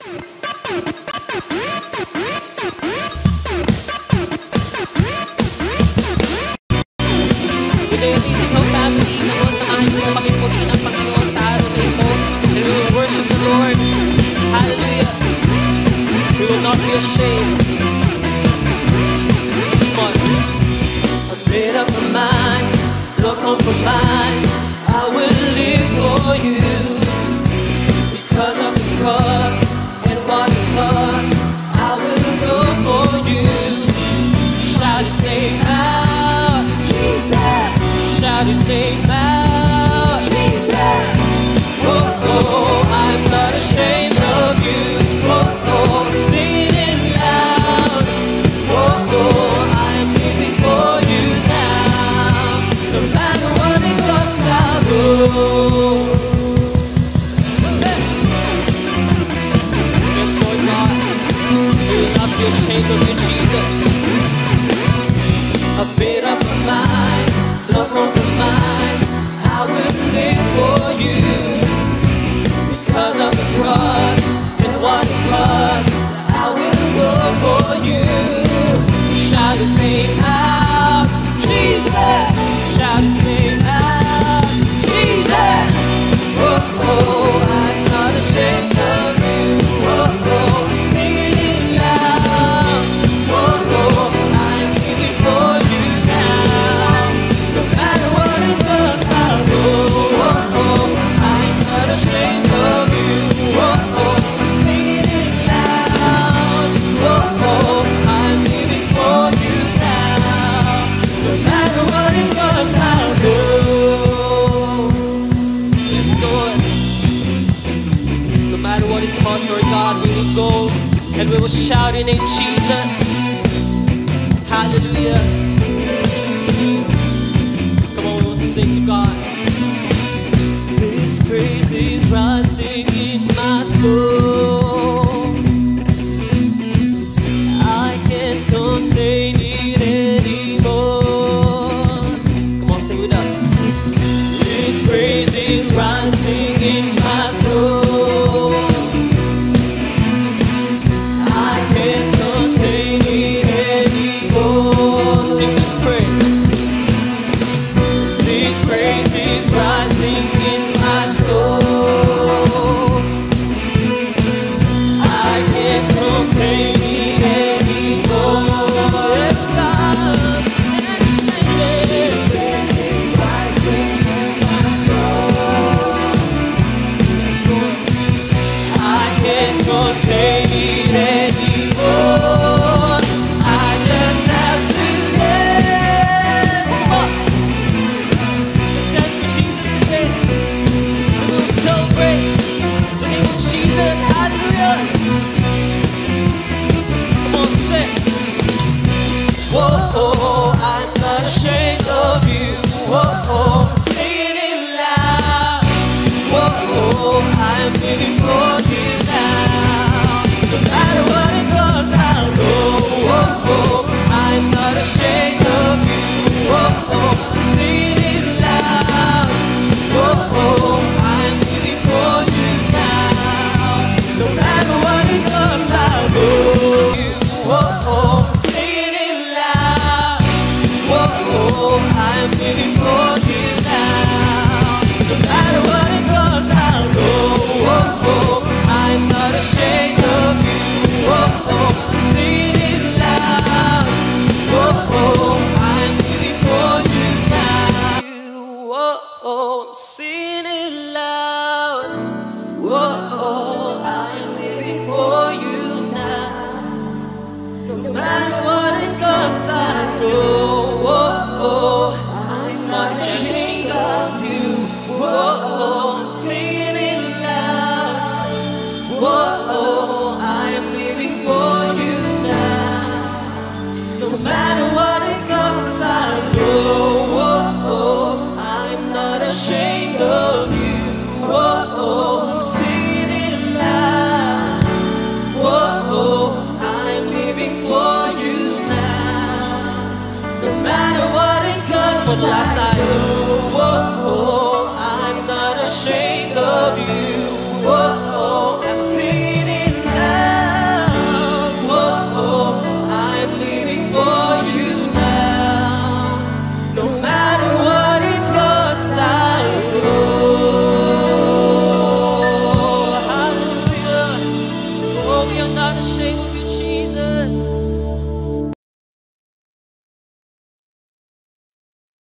Good evening, Ikaw family. Naman, samahan niyo kami purihin ang Panginoon sa araw na ito. And we will worship the Lord. Hallelujah. We will not be ashamed. Come on. I made up my mind, no compromise. I will live for you because of the cross and what it cost. I will go for you. Shout His name out, Jesus. Shout His name out, Jesus. Oh, oh, I'm not ashamed of you. Oh, oh, sing it loud. Oh, oh, I'm living for you now. No matter what it costs, I'll go. Yes, Lord God, we will not be ashamed of you, Jesus. I made up my mind, no compromise. I will live for you because of the cross and what it costs. I will go for you. Shout His name out, Jesus. Shout His name out, Jesus. Oh, oh, I'm not ashamed of you. Oh, oh, sing it loud. Oh, oh, I'm living for you now. No matter what it costs, I'll go. Oh, oh, I'm not ashamed of you. Oh, oh, sing it loud. Oh, oh, I'm living for you now. No matter what it costs, I'll go. Yes, Lord. No matter what it costs, Lord God, we will go and we will shout your name, Jesus. Hallelujah. Come on, we'll sing to God. His praise is rising in my soul. I can't contain it anymore. Come on, sing with us. His praise is rising in my soul. I can't contain it anymore. Sing this praise. This praise is rising in my soul. I can't contain it anymore. Yes, God. This praise is rising in my soul. Yes, Lord. I can't contain it anymore. I just have to dance. Come on. Let's dance for Jesus today.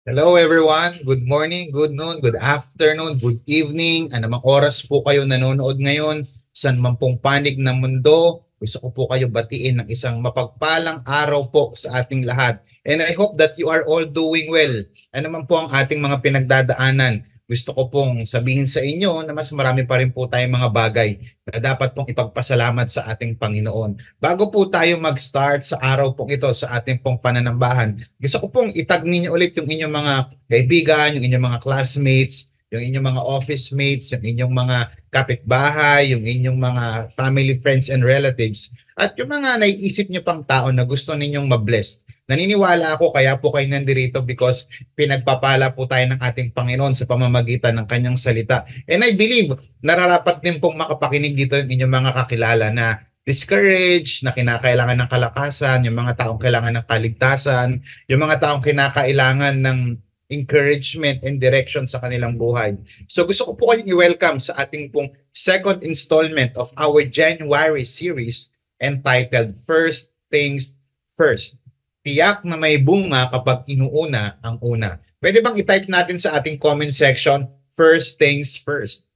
Hello everyone, good morning, good noon, good afternoon, good evening, anumang oras po kayo nanonood ngayon, saan man pong panig ng mundo, gusto ko po kayo batiin ng isang mapagpalang araw po sa ating lahat. And I hope that you are all doing well. Ano man po ang ating mga pinagdadaanan, gusto ko pong sabihin sa inyo na mas marami pa rin po tayong mga bagay na dapat pong ipagpasalamat sa ating Panginoon. Bago po tayo mag-start sa araw pong ito, sa ating pong pananambahan, gusto ko pong itag ninyo ulit yung inyong mga kaibigan, yung inyong mga classmates, yung inyong mga office mates, yung inyong mga kapitbahay, yung inyong mga family, friends, and relatives, at yung mga naiisip nyo pang tao na gusto ninyong mabless. Naniniwala ako kaya po kayo nandito because pinagpapala po tayo ng ating Panginoon sa pamamagitan ng kanyang salita. And I believe nararapat din pong makapakinig dito yung inyong mga kakilala na discouraged, na kinakailangan ng kalakasan, yung mga taong kailangan ng kaligtasan, yung mga taong kinakailangan ng encouragement and direction sa kanilang buhay. So gusto ko po kayong i-welcome sa ating pong second installment of our January series entitled First Things First. Tiyak na may bunga kapag inuuna ang una. Pwede bang i-type natin sa ating comment section, First Things First?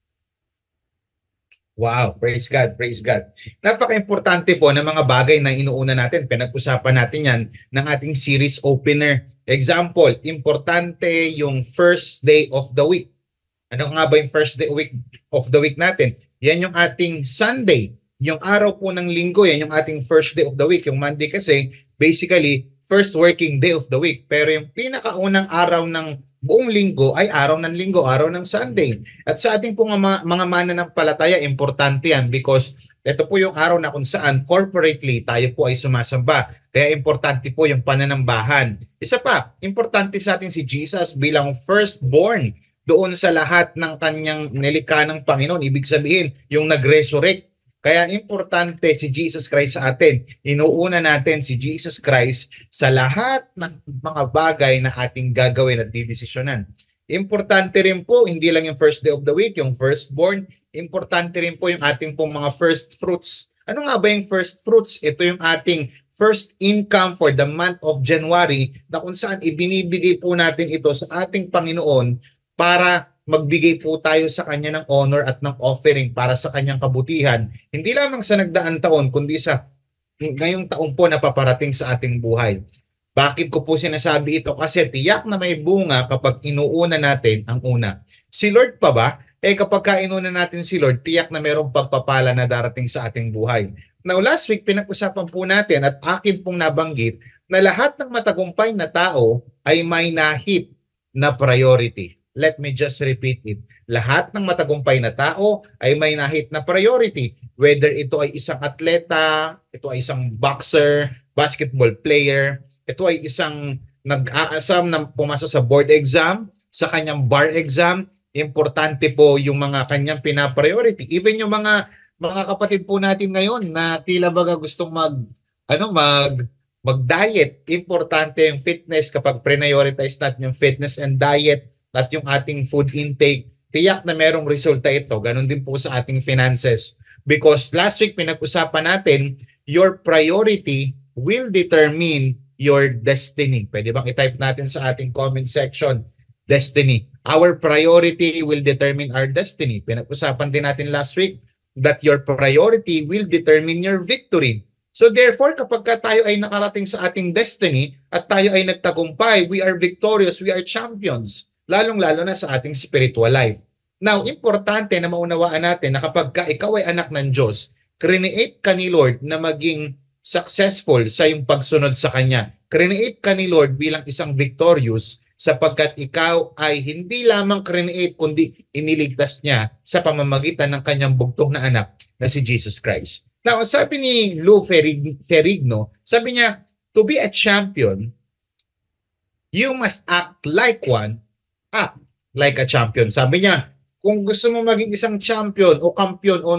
Wow, praise God, praise God. Napaka-importante po ng mga bagay na inuuna natin. Pinag-usapan natin yan ng ating series opener. Example, importante yung first day of the week. Ano nga ba yung first day of the week natin? Yan yung ating Sunday. Yung araw po ng linggo, yan yung ating first day of the week. Yung Monday kasi, basically, first working day of the week. Pero yung pinakaunang araw ng buong linggo ay araw ng linggo, araw ng Sunday. At sa ating pong mga mananampalataya, importante yan because ito po yung araw na kung saan corporately tayo po ay sumasamba. Kaya importante po yung pananambahan. Isa pa, importante sa atin si Jesus bilang firstborn doon sa lahat ng kanyang nilikha ng Panginoon. Ibig sabihin, yung nag-resurrect. Kaya importante si Jesus Christ sa atin. Inuuna natin si Jesus Christ sa lahat ng mga bagay na ating gagawin at didesisyonan. Importante rin po, hindi lang yung first day of the week, yung firstborn, importante rin po yung ating pong mga first fruits. Ano nga ba yung first fruits? Ito yung ating first income for the month of January na kung saan ibinibigay po natin ito sa ating Panginoon para magbigay po tayo sa kanya ng honor at ng offering para sa kanyang kabutihan, hindi lamang sa nagdaang taon, kundi sa ngayong taon po na paparating sa ating buhay. Bakit ko po sinasabi ito? Kasi tiyak na may bunga kapag inuuna natin ang una. Si Lord pa ba? Kapag kainuna natin si Lord, tiyak na mayroong pagpapala na darating sa ating buhay. Now, last week, pinag-usapan po natin at akin pong nabanggit na lahat ng matagumpay na tao ay may nahit na priority. Let me just repeat it. Lahat ng matagumpay na tao ay may nahit na priority. Whether ito ay isang atleta, ito ay isang boxer, basketball player, ito ay isang nag-aasam na pumasa sa board exam, sa kanyang bar exam, importante po yung mga kanyang pina-priority. Even yung mga kapatid po natin ngayon na tila baga gustong mag-diet, importante yung fitness kapag prioritize natin yung fitness and diet at yung ating food intake, tiyak na merong resulta ito. Ganon din po sa ating finances. Because last week pinag-usapan natin, your priority will determine your destiny. Pwede bang i-type natin sa ating comment section, destiny. Our priority will determine our destiny. Pinag-usapan din natin last week that your priority will determine your victory. So therefore, kapag tayo ay nakarating sa ating destiny at tayo ay nagtagumpay, we are victorious, we are champions. Lalong-lalo na sa ating spiritual life. Now, importante na maunawaan natin na kapag ikaw ay anak ng Diyos, create ka ni Lord na maging successful sa iyong pagsunod sa Kanya. Create ka ni Lord bilang isang victorious sapagkat ikaw ay hindi lamang create kundi iniligtas niya sa pamamagitan ng Kanyang bugtong na anak na si Jesus Christ. Now, sabi ni Lou Ferrigno, sabi niya, to be a champion, you must act like one, act like a champion. Sabi niya, kung gusto mo maging isang champion o kampiyon o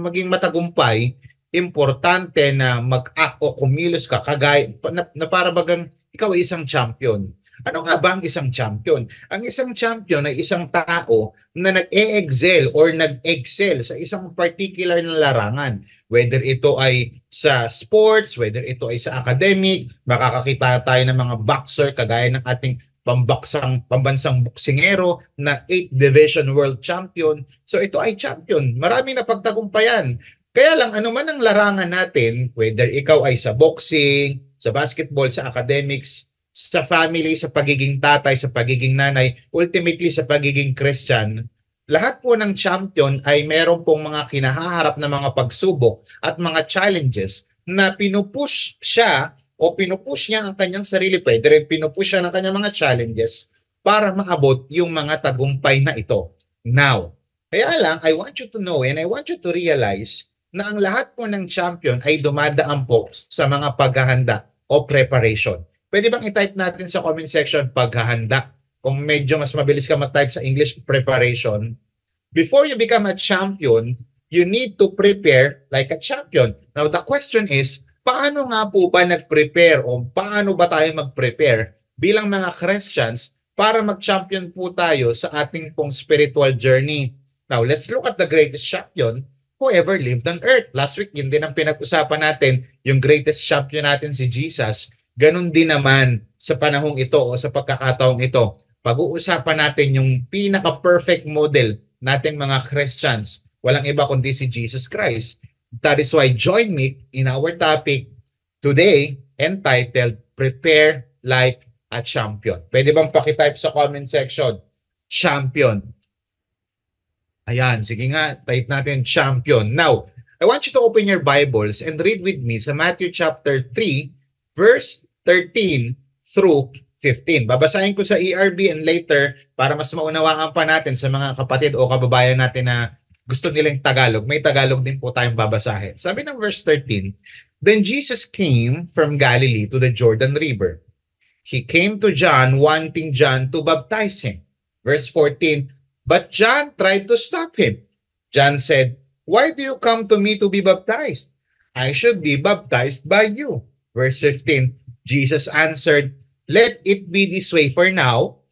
maging matagumpay, importante na mag-act o kumilos ka kagaya na para bagang ikaw ay isang champion. Ano nga ba ang isang champion? Ang isang champion ay isang tao na nag-e-excel or nag-excel sa isang particular na larangan. Whether ito ay sa sports, whether ito ay sa academic, makakakita tayo ng mga boxer kagaya ng ating pambansang boksingero na 8th Division World Champion. So ito ay champion. Maraming napagtagumpayan. Kaya lang ano man ang larangan natin, whether ikaw ay sa boxing, sa basketball, sa academics, sa family, sa pagiging tatay, sa pagiging nanay, ultimately sa pagiging Christian, lahat po ng champion ay meron pong mga kinahaharap na mga pagsubok at mga challenges na pinupush siya o pinupush niya ang kanyang sarili, pwede rin pinupush siya ng kanyang mga challenges para maabot yung mga tagumpay na ito. Now, kaya lang, I want you to know and I want you to realize na ang lahat po ng champion ay dumadaan po sa mga paghahanda o preparation. Pwede bang i-type natin sa comment section paghahanda? Kung medyo mas mabilis ka mag-type sa English, preparation. Before you become a champion, you need to prepare like a champion. Now, the question is, paano nga po ba nag-prepare o paano ba tayo mag-prepare bilang mga Christians para mag-champion po tayo sa ating pong spiritual journey? Now, let's look at the greatest champion who ever lived on earth. Last week, yun din ang pinag-usapan natin, yung greatest champion natin si Jesus. Ganon din naman sa panahong ito o sa pagkakataong ito. Pag-uusapan natin yung pinaka-perfect model nating mga Christians. Walang iba kundi si Jesus Christ. That is why join me in our topic today entitled Prepare Like a Champion. Pwede bang pakitype sa comment section? Champion. Ayan, sige nga, type natin champion. Now, I want you to open your Bibles and read with me sa Matthew chapter 3, verse 13 through 15. Babasahin ko sa ERB and later para mas maunawaan pa natin sa mga kapatid o kababayan natin na gusto nilang Tagalog. May Tagalog din po tayong babasahin. Sabi ng verse 13, Then Jesus came from Galilee to the Jordan River. He came to John wanting John to baptize him. Verse 14, But John tried to stop him. John said, Why do you come to me to be baptized? I should be baptized by you. Verse 15, Jesus answered, Let it be this way for now,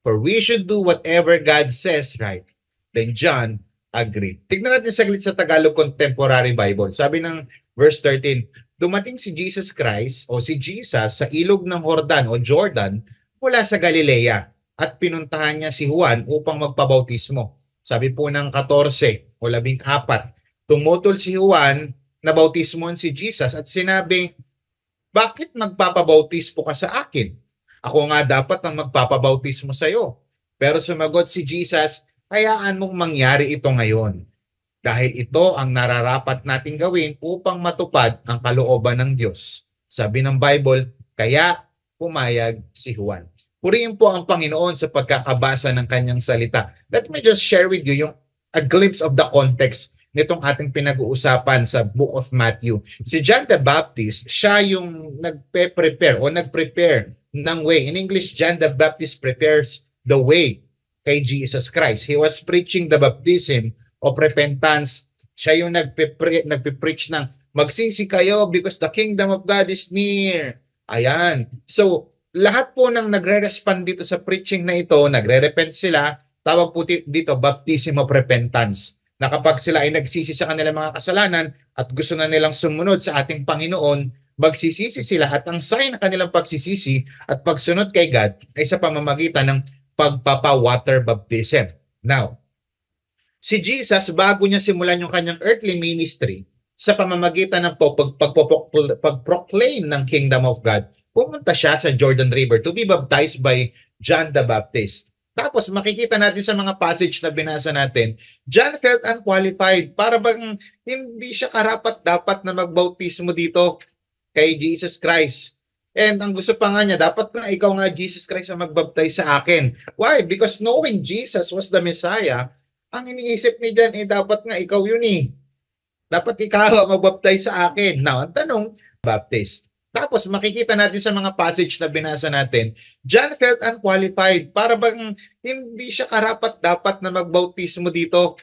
for we should do whatever God says, right? Then John agreed. Tignan natin saglit sa Tagalog Contemporary Bible. Sabi ng verse 13, dumating si Jesus Christ o si Jesus sa ilog ng Jordan o Jordan mula sa Galilea at pinuntahan niya si Juan upang magpabautismo. Sabi po ng 14 o 14, tumutol si Juan na bautismoan si Jesus at sinabi, Bakit magpapabautismo ka sa akin? Ako nga dapat ang magpapabautismo sa iyo. Pero sumagot si Jesus, hayaan mong mangyari ito ngayon. Dahil ito ang nararapat nating gawin upang matupad ang kalooban ng Diyos. Sabi ng Bible, kaya pumayag si Juan. Purihin po ang Panginoon sa pagkakabasa ng kanyang salita. Let me just share with you a glimpse of the context nitong ating pinag-uusapan sa Book of Matthew. Si John the Baptist, siya yung nagpe-prepare o nag-prepare ng way. In English, John the Baptist prepares the way kay Jesus Christ. He was preaching the baptism of repentance. Siya yung nagpe-preach ng magsisi kayo because the kingdom of God is near. Ayan. So, lahat po ng nagre-respond dito sa preaching na ito, nagre-repent sila, tawag po dito baptism of repentance. Na kapag sila ay nagsisi sa kanilang mga kasalanan at gusto na nilang sumunod sa ating Panginoon, magsisisi sila at ang sign ng kanilang pagsisisi at pagsunod kay God ay sa pamamagitan ng pagpapa-water baptism. Now, si Jesus, bago niya simulan yung kanyang earthly ministry, sa pamamagitan ng pag-proclaim ng Kingdom of God, pumunta siya sa Jordan River to be baptized by John the Baptist. Tapos makikita natin sa mga passage na binasa natin, John felt unqualified. Para bang hindi siya karapat-dapat na magbautismo dito kay Jesus Christ. And ang gusto pa nga niya, dapat nga ikaw nga Jesus Christ ang magbaptize sa akin. Why? Because knowing Jesus was the Messiah, ang iniisip ni John, dapat nga ikaw yun eh. Dapat ikaw ang magbaptize sa akin. Now, ang tanong, Baptist. Tapos makikita natin sa mga passage na binasa natin, John felt unqualified. Para bang hindi siya karapat-dapat na magbautismo dito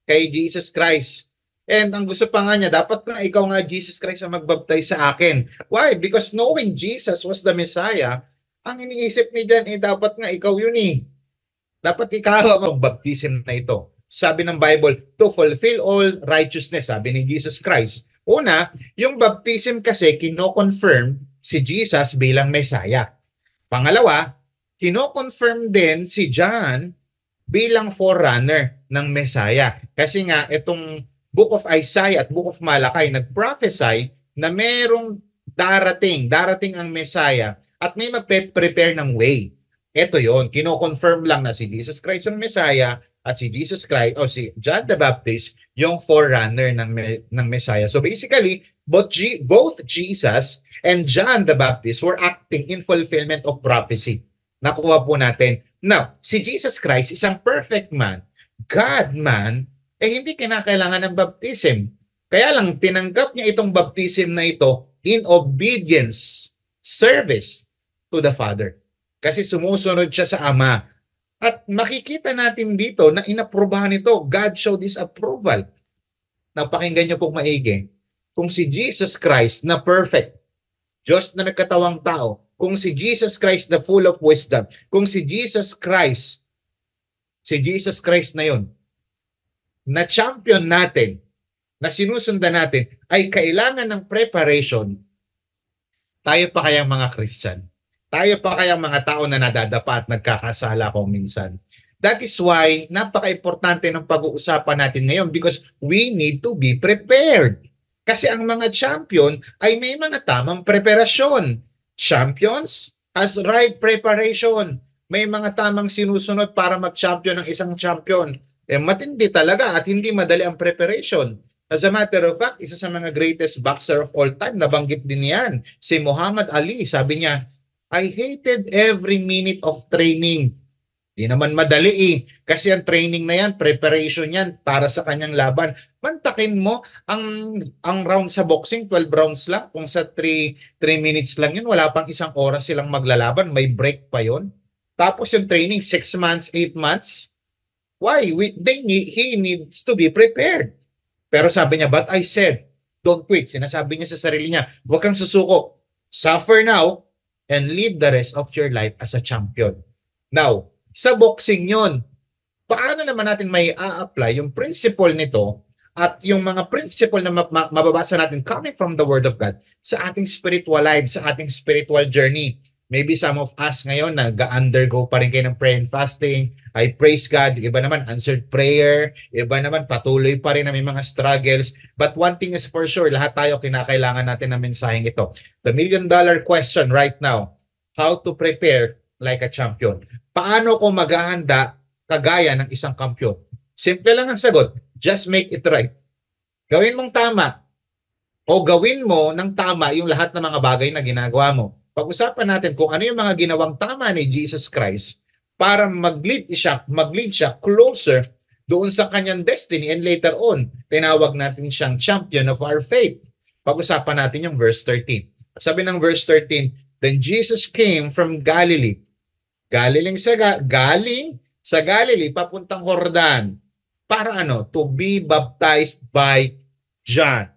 kay Jesus Christ. And ang gusto pa nga niya, dapat nga ikaw nga Jesus Christ ang magbaptize sa akin. Why? Because knowing Jesus was the Messiah, ang iniisip ni John, dapat nga ikaw yun eh. Dapat ikaw ang baptism na ito. Sabi ng Bible, to fulfill all righteousness, sabi ni Jesus Christ. Una, yung baptism kasi kino-confirm si Jesus bilang Messiah. Pangalawa, kino-confirm din si John bilang forerunner ng Messiah. Kasi nga, itong Book of Isaiah at Book of Malachi nag-prophesy na merong darating ang Messiah at may magpe-prepare ng way. Ito yon, kino-confirm lang na si Jesus Christ yung Messiah at si Jesus Christ o si John the Baptist yung forerunner ng Messiah. So basically, both Jesus and John the Baptist were acting in fulfillment of prophecy. Nakuha po natin. Now, si Jesus Christ, isang perfect man, God-man, hindi kinakailangan ng baptism. Kaya lang, tinanggap niya itong baptism na ito in obedience, service to the Father. Kasi sumusunod siya sa Ama. At makikita natin dito na inaprubahan ito. God showed His approval. Napakinggan niyo pong maigi. Kung si Jesus Christ na perfect, Diyos na nagkatawang tao, kung si Jesus Christ na full of wisdom, kung si Jesus Christ na yun, na champion natin, na sinusundan natin, ay kailangan ng preparation, tayo pa kayang mga Christian? Tayo pa kayang mga tao na nadadapa at nagkakasala kung minsan? That is why napaka-importante ng pag-uusapan natin ngayon because we need to be prepared. Kasi ang mga champion ay may mga tamang preparasyon. Champions has right preparation. May mga tamang sinusunod para mag-champion ng isang champion. Matindi talaga at hindi madali ang preparation. As a matter of fact, isa sa mga greatest boxer of all time, nabanggit din yan, si Muhammad Ali. Sabi niya, I hated every minute of training. Di naman madali kasi ang training na yan, preparation yan para sa kanyang laban. Mantakin mo, ang round sa boxing, 12 rounds lang. Kung sa 3 minutes lang yun, wala pang isang oras silang maglalaban, may break pa yon. Tapos yung training, 6 months, 8 months. Why? He needs to be prepared. Pero sabi niya, but I said, don't quit. Sinasabi niya sa sarili niya, huwag kang susuko. Suffer now and live the rest of your life as a champion. Now, sa boxing yon, paano naman natin may a-apply yung principle nito at yung mga principle na mababasa natin coming from the Word of God sa ating spiritual life, sa ating spiritual journey? Maybe some of us ngayon nag-undergo pa rin kayo ng prayer and fasting. I praise God. Yung iba naman answered prayer. Iba naman patuloy pa rin na may mga struggles. But one thing is for sure, lahat tayo kinakailangan natin ng mensaheng ito. The million-dollar question right now, how to prepare like a champion. Paano ko maghahanda kagaya ng isang kampiyon? Simple lang ang sagot. Just make it right. Gawin mong tama o gawin mo ng tama yung lahat ng mga bagay na ginagawa mo. Pag-usapan natin kung ano yung mga ginawang tama ni Jesus Christ para mag-lead siya closer doon sa kanyang destiny and later on, tinawag natin siyang champion of our faith. Pag-usapan natin yung verse 13. Sabi ng verse 13, then Jesus came from Galilee. Galing sa Galilee papuntang Jordan. Para ano? To be baptized by John.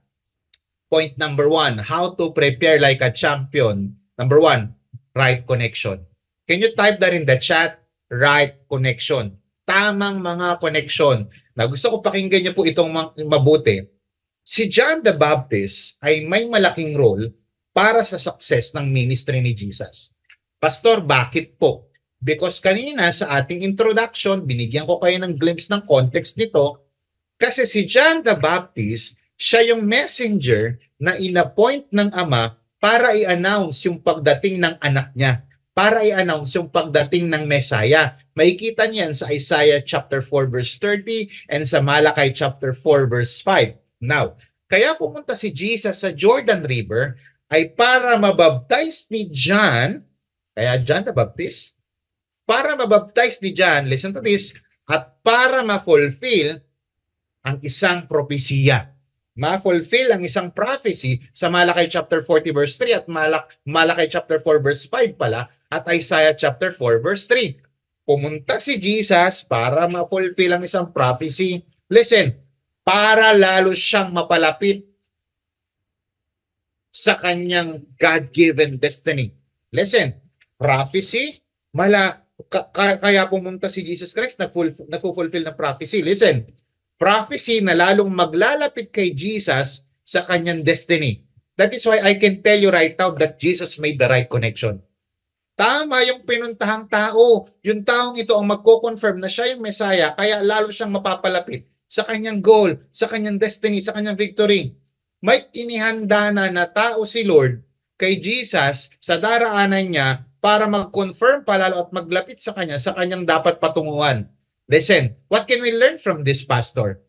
Point number 1, how to prepare like a champion. Number 1, right connection. Can you type that in the chat? Right connection. Tamang mga connection. Na gusto ko pakinggan niyo po itong mabuti. Si John the Baptist ay may malaking role para sa success ng ministry ni Jesus. Pastor, bakit po? Because kanina sa ating introduction, binigyan ko kayo ng glimpse ng context nito. Kasi si John the Baptist, siya yung messenger na inappoint ng Ama para i-announce yung pagdating ng anak niya. Para i-announce yung pagdating ng Messiah. Makikita niyan sa Isaiah chapter 4 verse 30 and sa Malachi chapter 4 verse 5. Now, kaya pumunta si Jesus sa Jordan River ay para mabaptize ni John, kaya John the Baptist, para mabaptize ni John, listen to this, at para ma-fulfill ang isang propesiya. Ma-fulfill ang isang prophecy sa Malachi chapter 40 verse 3 at Malachi chapter 4 verse 5 pala at Isaiah chapter 4 verse 3. Pumunta si Jesus para ma-fulfill ang isang prophecy. Listen, para lalo siyang mapalapit sa kanyang God-given destiny. Listen, prophecy, kaya pumunta si Jesus Christ, nagfulfill ng prophecy. Listen, prophecy na lalong maglalapit kay Jesus sa kanyang destiny. That is why I can tell you right now that Jesus made the right connection. Tama yung pinuntahang tao. Yung taong ito ang magko-confirm na siya yung Messiah, kaya lalo siyang mapapalapit sa kanyang goal, sa kanyang destiny, sa kanyang victory. May inihanda na tao si Lord kay Jesus sa daraanan niya para mag-confirm palalo at maglapit sa kanyang dapat patunguhan. Listen, what can we learn from this pastor?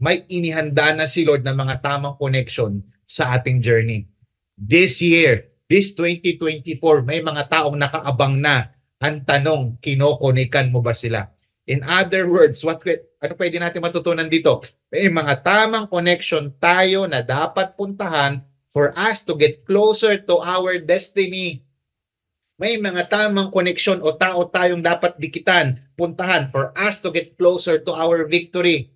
May inihanda na si Lord ng mga tamang connection sa ating journey. This year, this 2024, may mga taong nakaabang na. Ang tanong, kinokonikan mo ba sila? In other words, ano pwede natin matutunan dito? May mga tamang connection tayo na dapat puntahan for us to get closer to our destiny. May mga tamang connection o tao tayong dapat dikitan, puntahan for us to get closer to our victory.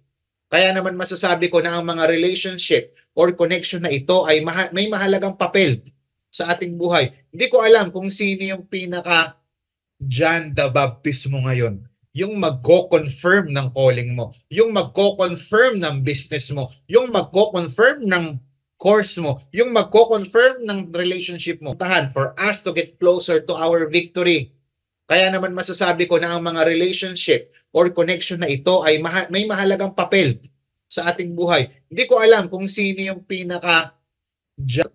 Kaya naman masasabi ko na ang mga relationship or connection na ito ay may mahalagang papel sa ating buhay. Hindi ko alam kung sino yung pinaka John the Baptist mo ngayon. Yung magko-confirm ng calling mo, yung magko-confirm ng business mo, yung magko-confirm ng course mo, yung magko-confirm ng relationship mo. Tahan for us to get closer to our victory. Kaya naman masasabi ko na ang mga relationship or connection na ito ay may mahalagang papel sa ating buhay. Hindi ko alam kung sino yung pinaka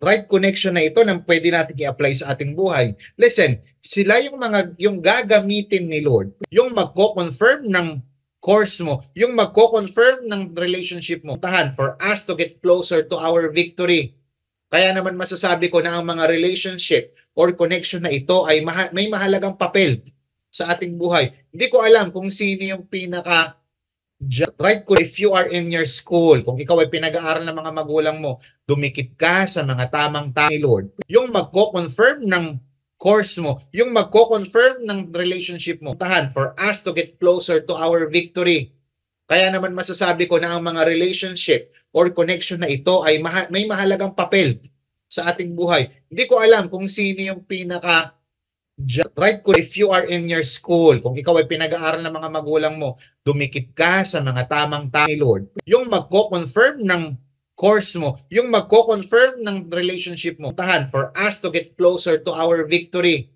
right connection na ito na pwede natin i-apply sa ating buhay. Listen, sila yung gagamitin ni Lord, yung magko-confirm ng course mo, yung magko-confirm ng relationship mo. Tahan for us to get closer to our victory. Kaya naman masasabi ko na ang mga relationship or connection na ito ay may mahalagang papel sa ating buhay. Hindi ko alam kung sino yung pinaka right ko. If you are in your school, kung ikaw ay pinag-aaral ng mga magulang mo, dumikit ka sa mga tamang ni Lord. Yung magko-confirm ng course mo, yung magko-confirm ng relationship mo. Tahan for us to get closer to our victory. Kaya naman masasabi ko na ang mga relationship or connection na ito ay may mahalagang papel sa ating buhay. Hindi ko alam kung sino yung pinaka right ko. If you are in your school, kung ikaw ay pinag-aaral ng mga magulang mo, dumikit ka sa mga tamang ni Lord. Yung magko-confirm ng course mo, yung magko-confirm ng relationship mo. Tahan for us to get closer to our victory.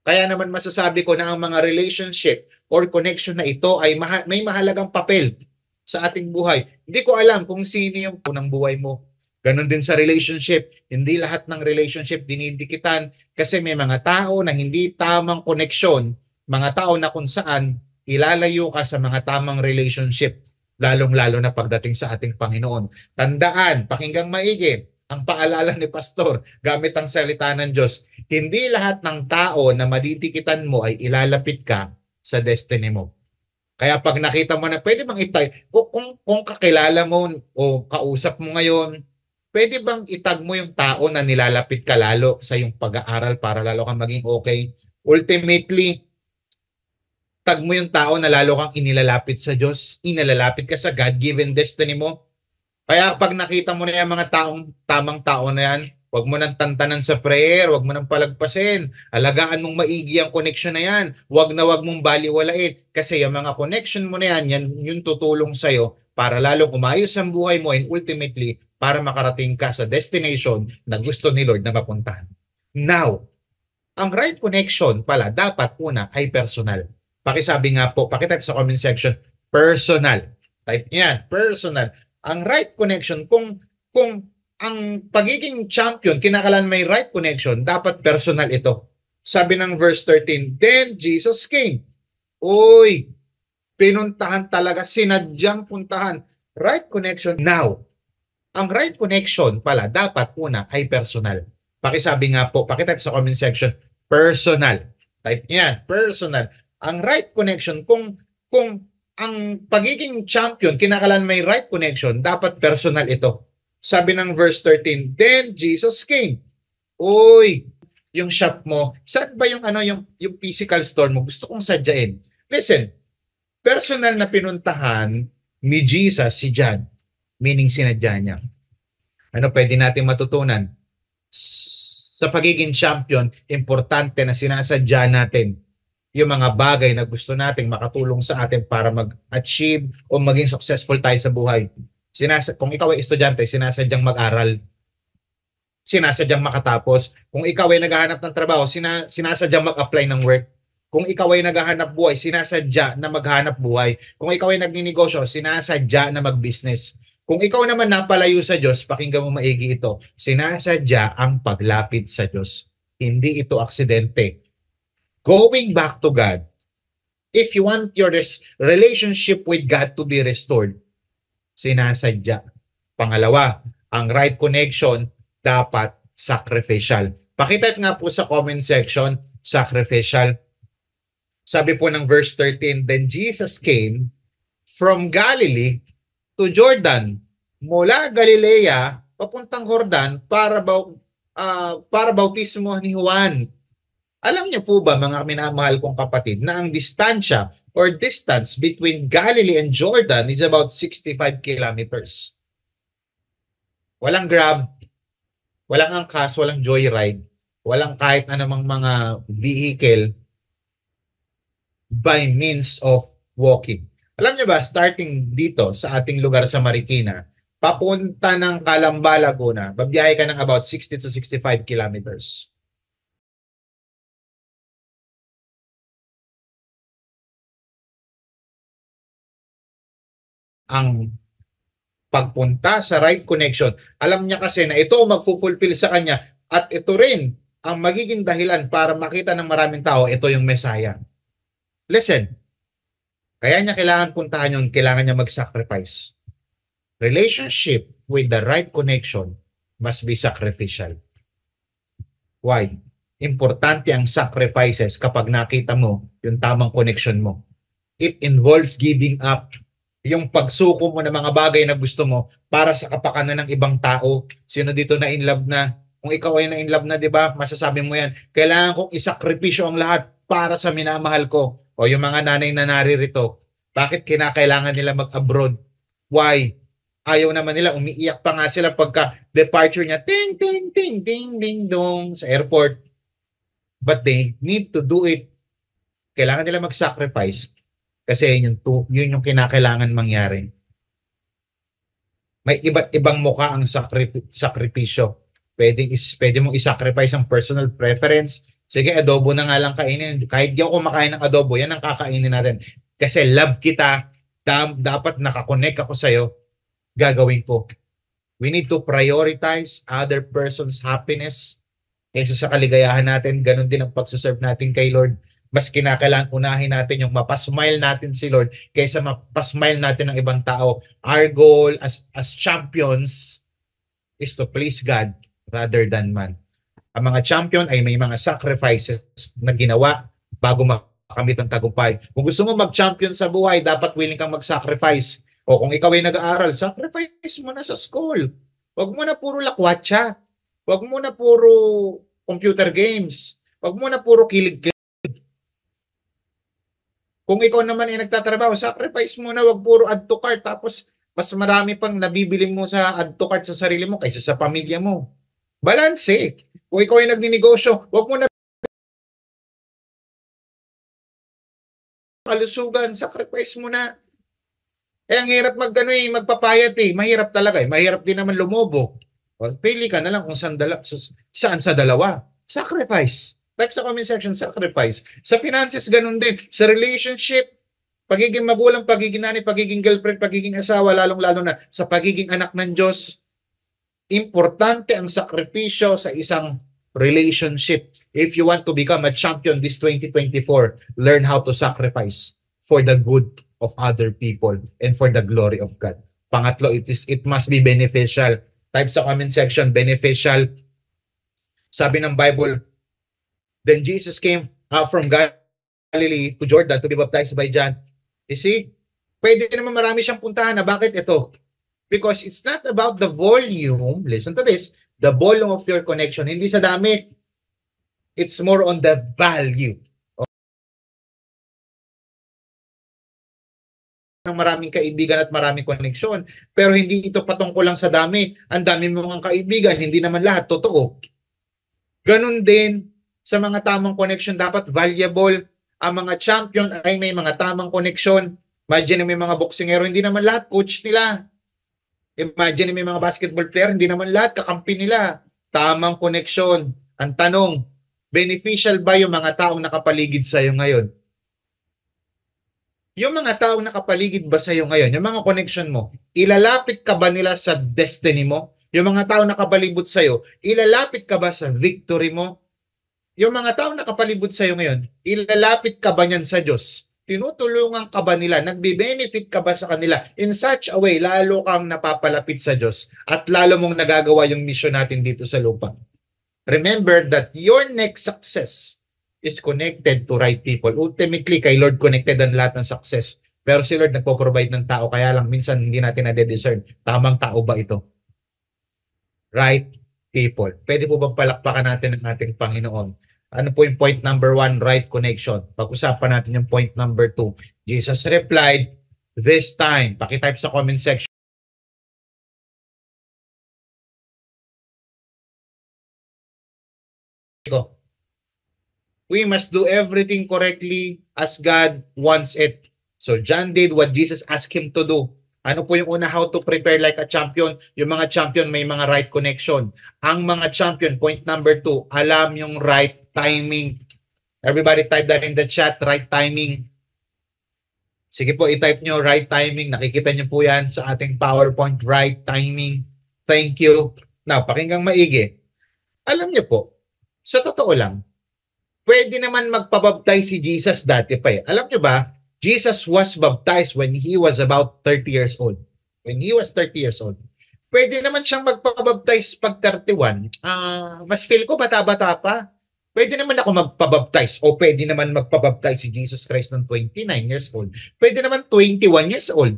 Kaya naman masasabi ko na ang mga relationship or connection na ito ay may mahalagang papel sa ating buhay. Hindi ko alam kung sino yung unang buhay mo. Ganon din sa relationship. Hindi lahat ng relationship dinidikitan kasi may mga tao na hindi tamang koneksyon, mga tao na kung saan ilalayo ka sa mga tamang relationship, lalong-lalo na pagdating sa ating Panginoon. Tandaan, pakinggang maigi, ang paalala ni Pastor, gamit ang salita ng Diyos, hindi lahat ng tao na madidikitan mo ay ilalapit ka sa destiny mo. Kaya pag nakita mo na, pwede bang kung kakilala mo o kausap mo ngayon, pwede bang itag mo yung tao na nilalapit ka lalo sa yung pag-aaral para lalo kang maging okay? Ultimately, tag mo yung tao na lalo kang inilalapit sa Diyos, inilalapit ka sa God-given destiny mo. Kaya pag nakita mo na yung mga tamang tao na yan, huwag mo nang tantanan sa prayer, huwag mo nang palagpasin. Alagaan mong maigi ang connection na yan. Huwag mong baliwalain. Kasi yung mga connection mo na yan yung tutulong sa'yo para lalong umayos ang buhay mo and ultimately, para makarating ka sa destination na gusto ni Lord na mapuntahan. Now, ang right connection pala dapat una ay personal. Pakisabi nga po, pakitype sa comment section, personal. Type niyan, personal. Ang right connection, kung ang pagiging champion, kinakalan may right connection, dapat personal ito. Sabi ng verse 13, then Jesus came. Uy, pinuntahan talaga, sinadyang puntahan. Right connection. Now, ang right connection pala dapat una ay personal. Pakisabi nga po, pakitype sa comment section, personal. Type niyan, personal. Ang right connection, kung ang pagiging champion, kinakalan may right connection, dapat personal ito. Sabi ng verse 13, then Jesus came. Uy, yung shop mo, saan ba yung physical store mo? Gusto kong sadyain. Listen, personal na pinuntahan ni Jesus si John, meaning sinadya niya. Ano pwede natin matutunan? Sa pagiging champion, importante na sinasadya natin yung mga bagay na gusto nating makatulong sa atin para mag-achieve o maging successful tayo sa buhay. Kung ikaw ay estudyante, sinasadyang mag-aral. sinasadyang makatapos. Kung ikaw ay naghahanap ng trabaho, sinasadyang mag-apply ng work. Kung ikaw ay naghahanap buhay, sinasadya na maghanap buhay. Kung ikaw ay nagninegosyo, sinasadya na mag-business. Kung ikaw naman napalayo sa Diyos, pakinggan mo maigi ito, sinasadya ang paglapit sa Diyos. Hindi ito aksidente. Going back to God, if you want your relationship with God to be restored, sinasadya. Pangalawa, ang right connection dapat sacrificial. Pakitype nga po sa comment section, sacrificial. Sabi po ng verse 13, then Jesus came from Galilee to Jordan, mula Galilea papuntang Jordan para bautismo ni Juan. Alam niyo po ba, mga minamahal kong kapatid, na ang distansya or distance between Galilee and Jordan is about 65 kilometers. Walang Grab, walang angkas, walang joyride, walang kahit anumang mga vehicle by means of walking. Alam niyo ba, starting dito sa ating lugar sa Marikina, papunta ng Calamba, Laguna, babiyahe ka ng about 60 to 65 kilometers. Ang pagpunta sa right connection, alam niya kasi na ito magfulfill sa kanya at ito rin ang magiging dahilan para makita ng maraming tao, ito yung Messiah. Listen, kaya niya kailangan puntahan yun, kailangan niya mag-sacrifice. Relationship with the right connection must be sacrificial. Why? Importante ang sacrifices kapag nakita mo yung tamang connection mo. It involves giving up, yung pagsuko mo ng mga bagay na gusto mo para sa kapakanan ng ibang tao. Sino dito na in love na? Kung ikaw ay na in love na, di ba? Masasabi mo yan, kailangan kong isakripisyo ang lahat para sa minamahal ko. O yung mga nanay na naririto, bakit kinakailangan nila mag-abroad? Why? Ayaw naman nila, umiiyak pa nga sila pagka departure niya, ting, ting, ting, ding, ding, dong, sa airport. But they need to do it. Kailangan nila mag-sacrifice kasi yun yung kinakailangan mangyari. May iba't ibang mukha ang sakripisyo. Pwede mong isacrifice ang personal preference. Sige, adobo na nga lang kainin. Kahit di ako kumakain ng adobo, yan ang kakainin natin. Kasi love kita, dapat nakakonect ako sa'yo, gagawin ko. We need to prioritize other person's happiness kaysa sa kaligayahan natin. Ganon din ang pagsuserve natin kay Lord. Mas kinakailangan unahin natin yung mapasmile natin si Lord kaysa mapasmile natin ng ibang tao. Our goal as champions is to please God rather than man. Ang mga champion ay may mga sacrifices na ginawa bago makamit ang tagumpay. Kung gusto mo mag-champion sa buhay, dapat willing kang mag-sacrifice. O kung ikaw ay nag-aaral, sacrifice mo na sa school. Huwag mo na puro lakwatsa. Huwag mo na puro computer games. Huwag mo na puro kilig-kilig. Kung ikaw naman ay nagtatrabaho, sacrifice mo na, huwag puro add to cart. Tapos mas marami pang nabibili mo sa add to cart sa sarili mo kaysa sa pamilya mo. Balance. Kung ikaw ay nagninegosyo, huwag mo na kalusugan, sacrifice mo na. Ang hirap magpapayat Mahirap talaga Mahirap din naman lumobo. Pili ka na lang kung saan sa dalawa. Sacrifice. Type sa comment section, sacrifice. Sa finances, ganun din. Sa relationship, pagiging magulang, pagiging nanay, pagiging girlfriend, pagiging asawa, lalong-lalo na sa pagiging anak ng Diyos, importante ang sakripisyo sa isang relationship. If you want to become a champion this 2024, learn how to sacrifice for the good of other people and for the glory of God. Pangatlo, it must be beneficial. Type sa comment section, beneficial. Sabi ng Bible, then Jesus came from Galilee to Jordan to be baptized by John. You see, pwede naman marami siyang puntahan na bakit ito? Because it's not about the volume, listen to this, the volume of your connection, hindi sa dami. It's more on the value. Ng maraming kaibigan at maraming koneksyon. Pero hindi ito patungkol lang sa dami. Ang dami mong kaibigan, hindi naman lahat totoo. Ganun din sa mga tamang connection, dapat valuable. Ang mga champion ay may mga tamang connection. Imagine may mga boksingero, hindi naman lahat coach nila. Imagine may mga basketball player, hindi naman lahat kakampi nila. Tamang koneksyon. Ang tanong, beneficial ba yung mga taong nakapaligid sa'yo ngayon? Yung mga taong nakapaligid ba sa'yo ngayon, yung mga connection mo, ilalapit ka ba nila sa destiny mo? Yung mga taong nakabalibot sa'yo, ilalapit ka ba sa victory mo? Yung mga taong nakapalibot sa'yo ngayon, ilalapit ka ba niyan sa Diyos? Tinutulungan ka ba nila? Nagbe-benefit ka ba sa kanila? In such a way, lalo kang napapalapit sa Diyos at lalo mong nagagawa yung mission natin dito sa lupa. Remember that your next success is connected to right people. Ultimately, kay Lord connected ang lahat ng success. Pero si Lord nagpo-provide ng tao, kaya lang minsan hindi natin nade-discern. Tamang tao ba ito? Right people. Pwede po bang palakpakan natin ang ating Panginoon? Ano po yung point number 1, right connection? Pag-usapan natin yung point number 2. Jesus replied, this time. Pakitype sa comment section. We must do everything correctly as God wants it. So John did what Jesus asked him to do. Ano po yung una? How to prepare like a champion. Yung mga champion may mga right connection. Ang mga champion, point number 2, alam yung right timing. Everybody type that in the chat, right timing. Sige po, i-type nyo right timing. Nakikita nyo po yan sa ating PowerPoint, right timing. Thank you. Now, pakinggang maigi. Alam nyo po, sa totoo lang, pwede naman magpabaptize si Jesus dati pa eh. Alam nyo ba, Jesus was baptized when he was about 30 years old. When he was 30 years old. Pwede naman siyang magpabaptize pag 31. Mas feel ko bata-bata pa. Pwede naman ako magpabaptize o pwede naman magpabaptize si Jesus Christ ng 29 years old. Pwede naman 21 years old.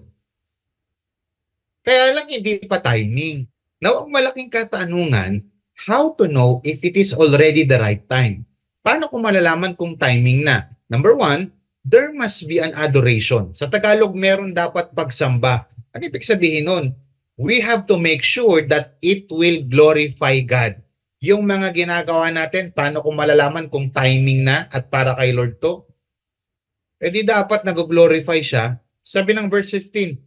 Kaya lang hindi pa timing. Now, ang malaking katanungan, how to know if it is already the right time? Paano ko malalaman kung timing na? Number 1, there must be an adoration. Sa Tagalog, meron dapat pagsamba. Ano ibig sabihin nun? We have to make sure that it will glorify God. Yung mga ginagawa natin, paano ko malalaman kung timing na at para kay Lord to? E di dapat nag-glorify siya. Sabi ng verse 15.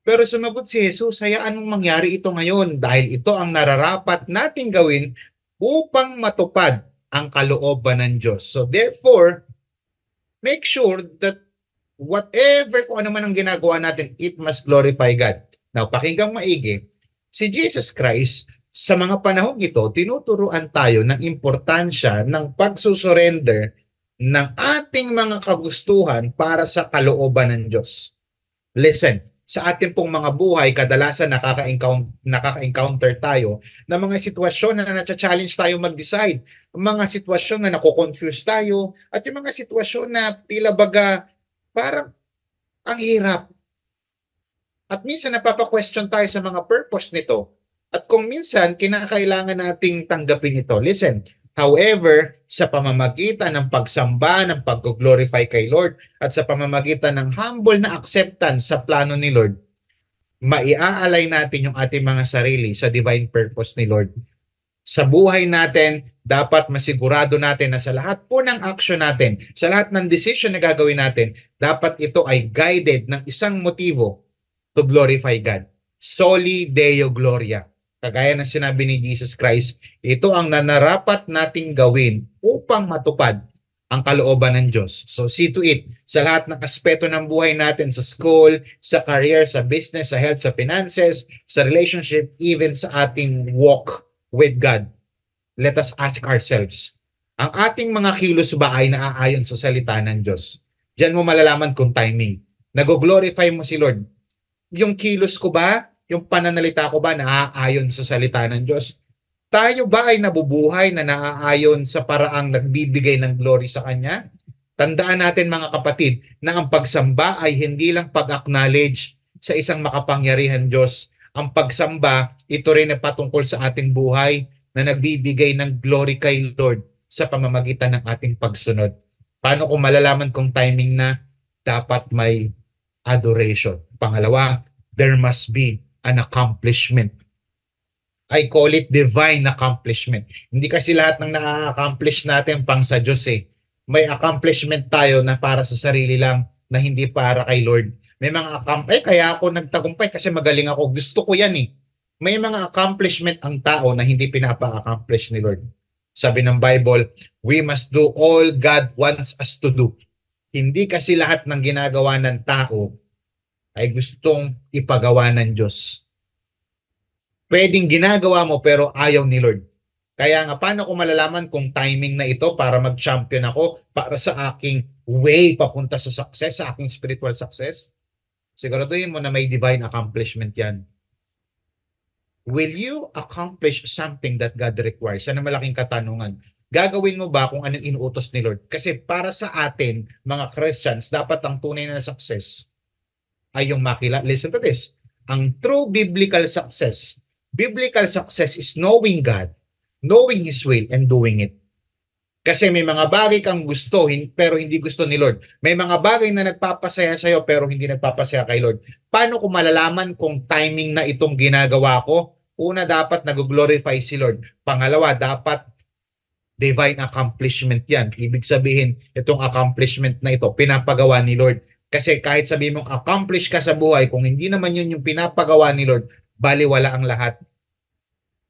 Pero sumagot si Jesus, hayaan mong mangyari ito ngayon dahil ito ang nararapat nating gawin upang matupad ang kalooban ng Diyos. So therefore, make sure that whatever kung ano man ang ginagawa natin, it must glorify God. Now, pakinggang maigi, si Jesus Christ, sa mga panahong ito, tinuturuan tayo ng importansya ng pagsusurrender ng ating mga kagustuhan para sa kalooban ng Diyos. Listen, sa ating pong mga buhay, kadalasan nakaka-encounter tayo ng mga sitwasyon na na-challenge tayo mag-decide. Mga sitwasyon na nako-confuse tayo at yung mga sitwasyon na tila baga parang ang hirap. At minsan napapa-question tayo sa mga purpose nito. At kung minsan kinakailangan nating tanggapin ito. Listen, however, sa pamamagitan ng pagsamba, ng pag-glorify kay Lord at sa pamamagitan ng humble na acceptance sa plano ni Lord, maiaalay natin yung ating mga sarili sa divine purpose ni Lord. Sa buhay natin, dapat masigurado natin na sa lahat po ng action natin, sa lahat ng decision na gagawin natin, dapat ito ay guided ng isang motivo to glorify God. Soli Deo Gloria. Kagaya ng sinabi ni Jesus Christ, ito ang nanarapat nating gawin upang matupad ang kalooban ng Diyos. So see to it, sa lahat ng aspeto ng buhay natin, sa school, sa career, sa business, sa health, sa finances, sa relationship, even sa ating walk with God. Let us ask ourselves, ang ating mga kilos ba ay naaayon sa salita ng Diyos? Diyan mo malalaman kung timing. Nag-glorify mo si Lord. Yung kilos ko ba, yung pananalita ko ba naaayon sa salita ng Diyos? Tayo ba ay nabubuhay na naaayon sa paraang nagbibigay ng glory sa Kanya? Tandaan natin mga kapatid na ang pagsamba ay hindi lang pag-acknowledge sa isang makapangyarihan Diyos. Ang pagsamba, ito rin ay patungkol sa ating buhay na nagbibigay ng glory kay Lord sa pamamagitan ng ating pagsunod. Paano ko malalaman kung timing na? Dapat may adoration. Pangalawa, there must be an accomplishment. I call it divine accomplishment. Hindi kasi lahat ng na-accomplish natin pang sa Diyos eh. May accomplishment tayo na para sa sarili lang na hindi para kay Lord. May mga kaya ako nagtagumpay kasi magaling ako. Gusto ko yan eh. May mga accomplishment ang tao na hindi pinapa-accomplish ni Lord. Sabi ng Bible, we must do all God wants us to do. Hindi kasi lahat ng ginagawa ng tao ay gustong ipagawa ng Diyos. Pwedeng ginagawa mo pero ayaw ni Lord. Kaya nga, paano ko malalaman kung timing na ito para mag-champion ako para sa aking way papunta sa success, sa aking spiritual success? Siguraduhin mo na may divine accomplishment yan. Will you accomplish something that God requires? Yan ang malaking katanungan. Gagawin mo ba kung anong inuutos ni Lord? Kasi para sa atin, mga Christians, dapat ang tunay na success ay yung makilala. Listen to this. Ang true biblical success is knowing God, knowing His will, and doing it. Kasi may mga bagay kang gusto pero hindi gusto ni Lord. May mga bagay na nagpapasaya sa'yo pero hindi nagpapasaya kay Lord. Paano ko malalaman kung timing na itong ginagawa ko? Una, dapat nag-glorify si Lord. Pangalawa, dapat divine accomplishment yan. Ibig sabihin, itong accomplishment na ito, pinapagawa ni Lord. Kasi kahit sabihin mong accomplish ka sa buhay, kung hindi naman yun yung pinapagawa ni Lord, baliwala ang lahat.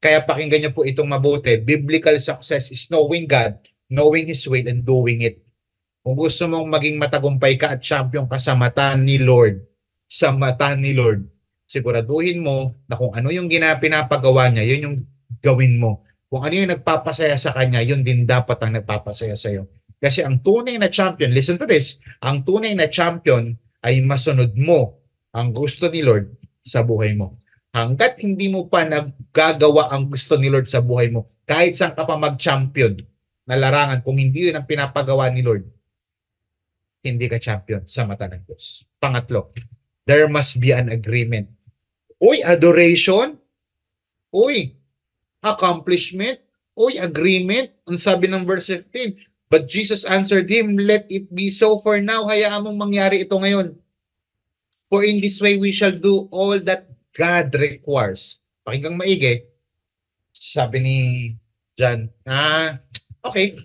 Kaya pakinggan niyo po itong mabuti. Biblical success is knowing God, knowing His will, and doing it. Kung gusto mong maging matagumpay ka at champion ka sa mata ni Lord, siguraduhin mo na kung ano yung pinapagawa niya, yun yung gawin mo. Kung ano yung nagpapasaya sa kanya, yun din dapat ang nagpapasaya sa iyo. Kasi ang tunay na champion, listen to this, ang tunay na champion ay masunod mo ang gusto ni Lord sa buhay mo. Hanggat hindi mo pa naggagawa ang gusto ni Lord sa buhay mo, kahit saan ka pa mag-champion na larangan, kung hindi yun ang pinapagawa ni Lord, hindi ka champion sa mata ng Diyos. Pangatlo, there must be an agreement. Uy, adoration. Uy, accomplishment. Uy, agreement. Ang sabi ng verse 15, but Jesus answered him, let it be so for now. Hayaan mong mangyari ito ngayon. For in this way we shall do all that God requires. Pakinggang maigi. Sabi ni John, okay.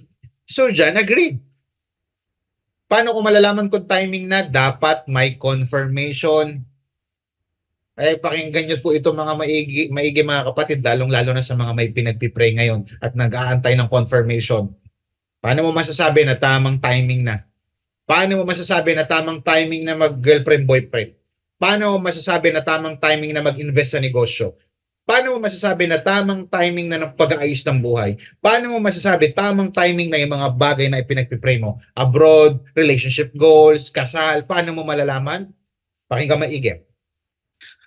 So John agreed. Paano ko malalaman kung timing na? Dapat may confirmation. Pakinggan niyo po ito mga maigi mga kapatid, lalong-lalo na sa mga may pinagpipray ngayon at nag-aantay ng confirmation. Paano mo masasabi na tamang timing na? Paano mo masasabi na tamang timing na mag-girlfriend-boyfriend? Paano mo masasabi na tamang timing na mag-invest sa negosyo? Paano mo masasabi na tamang timing na ng pag-aayos ng buhay? Paano mo masasabi tamang timing na yung mga bagay na ipinagpipray mo? Abroad, relationship goals, kasal, paano mo malalaman? Pakinggan maigi.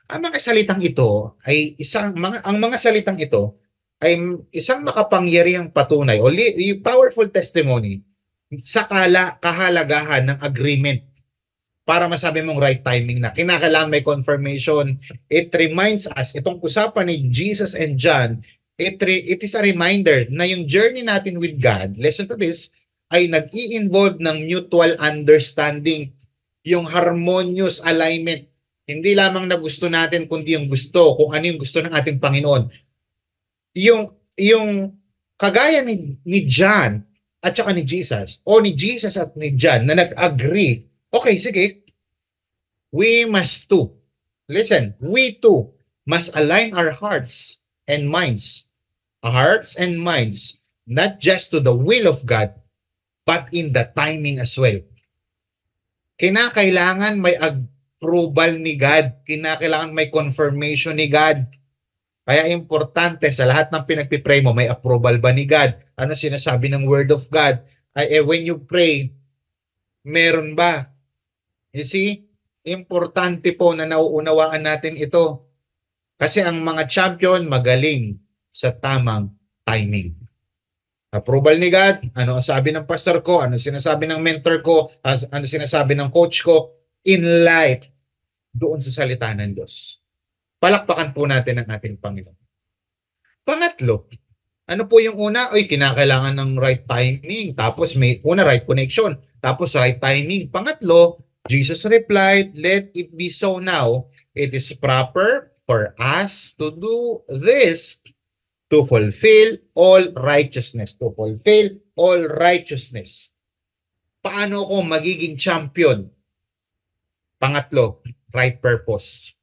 Ang mga salitang ito ay ang mga salitang ito ay isang makapangyarihang patunay o powerful testimony sa kahalagahan ng agreement para masabi mong right timing na. Kinakailangan may confirmation. It reminds us, itong usapan ni Jesus and John, it is a reminder na yung journey natin with God, listen to this, ay nag-i-involve ng mutual understanding, yung harmonious alignment. Hindi lamang na gusto natin, kundi yung gusto, kung ano yung gusto ng ating Panginoon. Yung kagaya ni John at saka ni Jesus, o ni Jesus at ni John na nag-agree, okay, sige, we must too, listen, we too must align our hearts and minds, not just to the will of God, but in the timing as well. Kinakailangan may approval ni God, kinakailangan may confirmation ni God. Kaya importante sa lahat ng pinagpipray mo, may approval ba ni God? Ano sinasabi ng Word of God? When you pray, meron ba? You see, importante po na nauunawaan natin ito. Kasi ang mga champion magaling sa tamang timing. Approval ni God, ano ang sabi ng pastor ko, ano sinasabi ng mentor ko, ano sinasabi ng coach ko, in light doon sa salita ng Diyos. Palakpakan po natin ang ating Panginoon. Pangatlo, ano po yung una? Kinakailangan ng right timing. Tapos may right connection. Tapos right timing. Pangatlo, Jesus replied, let it be so now. It is proper for us to do this to fulfill all righteousness. To fulfill all righteousness. Paano ako magiging champion? Pangatlo, right purpose.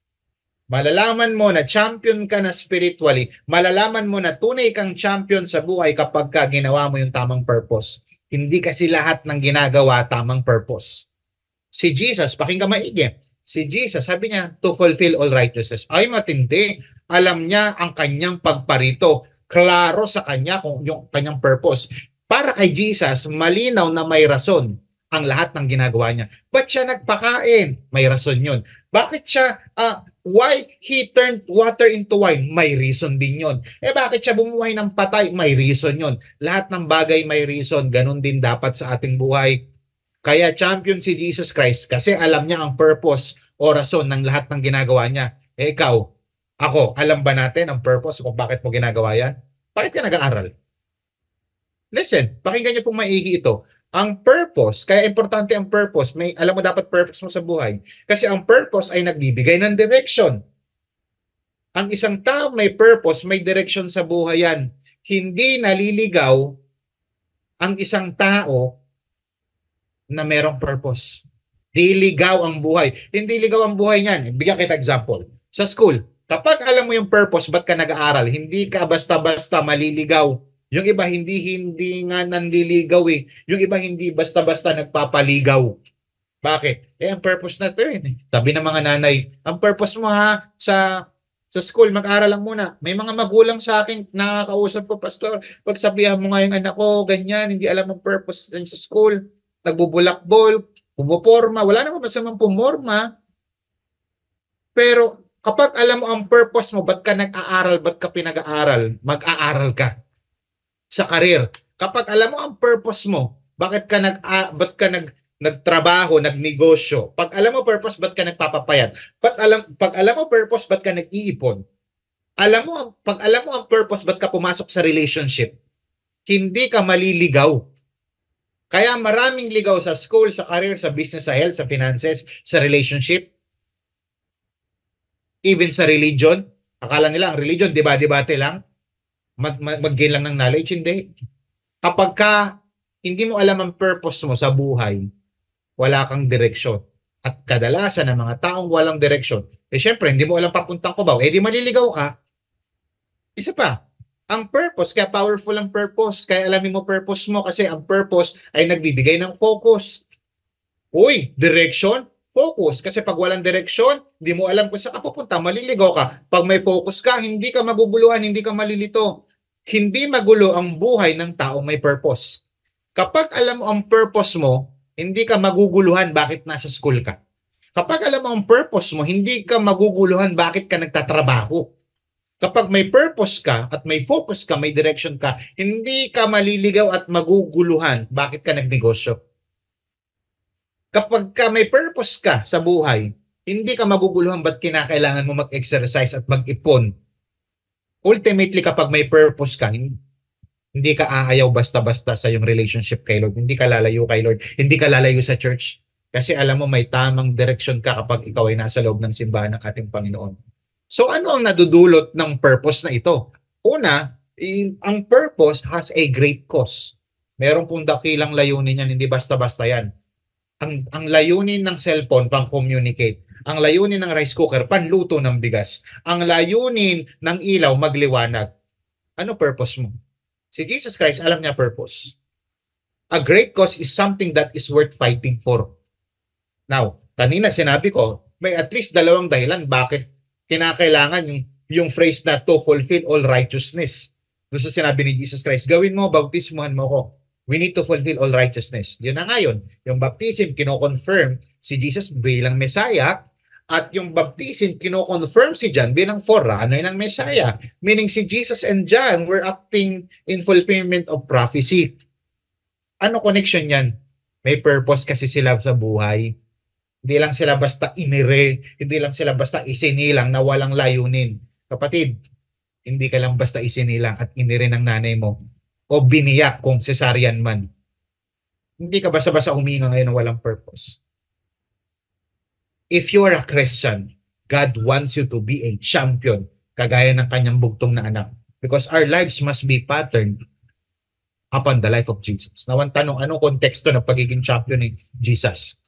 Malalaman mo na champion ka na spiritually, malalaman mo na tunay kang champion sa buhay kapag ka ginawa mo yung tamang purpose. Hindi kasi lahat ng ginagawa tamang purpose. Si Jesus, pakinggan maigi. Si Jesus, sabi niya, to fulfill all righteousness. Ay, matindi. Alam niya ang kanyang pagparito. Klaro sa kanya kung yung kanyang purpose. Para kay Jesus, malinaw na may rason ang lahat ng ginagawa niya. Ba't siya nagpakain? May rason yun. Bakit siya, why he turned water into wine? May reason din yun. Bakit siya bumuhay ng patay? May reason yun. Lahat ng bagay may reason. Ganon din dapat sa ating buhay. Kaya champion si Jesus Christ kasi alam niya ang purpose o rason ng lahat ng ginagawa niya. Ikaw, ako, alam ba natin ang purpose kung bakit mo ginagawa yan? Bakit ka nag-aaral? Listen, pakinggan niyo pong maigi ito. Ang purpose, kaya importante ang purpose, alam mo dapat purpose mo sa buhay. Kasi ang purpose ay nagbibigay ng direction. Ang isang tao may purpose, may direction sa buhay yan. Hindi naliligaw ang isang tao na merong purpose. Di ligaw ang buhay. Hindi ligaw ang buhay niyan. Bigyan kita example. Sa school, kapag alam mo yung purpose, ba't ka nag-aaral? Hindi ka basta-basta maliligaw. Yung iba hindi nga nanliligaw eh. Yung iba hindi basta-basta nagpapaligaw. Bakit? Ang purpose na ito eh. Sabi ng mga nanay, ang purpose mo ha, sa school, mag-aral lang muna. May mga magulang sa akin, nakakausap ko, Pastor, pag sabihan mo nga yung anak ko, ganyan, hindi alam ang purpose sa school. Nagbubulakbol, pumuporma, wala naman masamang pumorma. Pero kapag alam mo ang purpose mo, ba't ka nag-aaral, ba't ka pinag-aaral, mag-aaral ka sa karir. Kapag alam mo ang purpose mo, ba't ka nagtrabaho, nagnegosyo. Pag alam mo purpose, ba't ka nagpapapayat? Pag alam mo purpose, ba't ka nag-iipon? Pag alam mo ang purpose, ba't ka pumasok sa relationship? Hindi ka maliligaw. Kaya maraming ligaw sa school, sa career, sa business, sa health, sa finances, sa relationship, even sa religion. Akala nila ang religion, debate lang, mag-gain lang ng knowledge. Hindi. Kapag hindi mo alam ang purpose mo sa buhay, wala kang direksyon. At kadalasan ng mga taong walang direksyon, syempre, hindi mo alam papuntang Cubao, di maliligaw ka. Isa pa, ang purpose, kaya powerful ang purpose. Kaya alamin mo purpose mo kasi ang purpose ay nagbibigay ng focus. Uy, direction, focus. Kasi pag walang direction, hindi mo alam kung saan ka pupunta, maliligaw ka. Pag may focus ka, hindi ka maguguluhan, hindi ka malilito. Hindi magulo ang buhay ng taong may purpose. Kapag alam mo ang purpose mo, hindi ka maguguluhan bakit nasa school ka. Kapag alam mo ang purpose mo, hindi ka maguguluhan bakit ka nagtatrabaho. Kapag may purpose ka at may focus ka, may direction ka, hindi ka maliligaw at maguguluhan bakit ka nagnegosyo. Kapag ka may purpose ka sa buhay, hindi ka maguguluhan ba't kinakailangan mo mag-exercise at mag-ipon. Ultimately, kapag may purpose ka, hindi ka aayaw basta-basta sa yung relationship kay Lord. Hindi ka lalayo kay Lord. Hindi ka lalayo sa church. Kasi alam mo, may tamang direction ka kapag ikaw ay nasa loob ng simbahan ng ating Panginoon. So ano ang nadudulot ng purpose na ito? Una, ang purpose has a great cause. Meron pong dakilang layunin yan, hindi basta-basta yan. Ang layunin ng cellphone, pang-communicate. Ang layunin ng rice cooker, panluto ng bigas. Ang layunin ng ilaw, magliwanag. Ano purpose mo? Si Jesus Christ, alam niya purpose. A great cause is something that is worth fighting for. Now, kanina sinabi ko, may at least dalawang dahilan bakit kinakailangan yung phrase na to fulfill all righteousness. Doon sa sinabi ni Jesus Christ, gawin mo, bautismuhan mo ko. We need to fulfill all righteousness. Yun na nga yun. Yung baptism, kino-confirm si Jesus bilang Messiah, at yung baptism, kino-confirm si John bilang forerunner ng Messiah. Meaning si Jesus and John were acting in fulfillment of prophecy. Ano connection yan? May purpose kasi sila sa buhay. Hindi lang sila basta inire, hindi lang sila basta isinilang na walang layunin. Kapatid, hindi ka lang basta isinilang at inire ng nanay mo o biniyak kung cesarean man. Hindi ka basta-basta huminga ngayon ng walang purpose. If you are a Christian, God wants you to be a champion, kagaya ng kanyang bugtong na anak. Because our lives must be patterned upon the life of Jesus. Now, ang tanong, anong konteksto ng pagiging champion ni Jesus?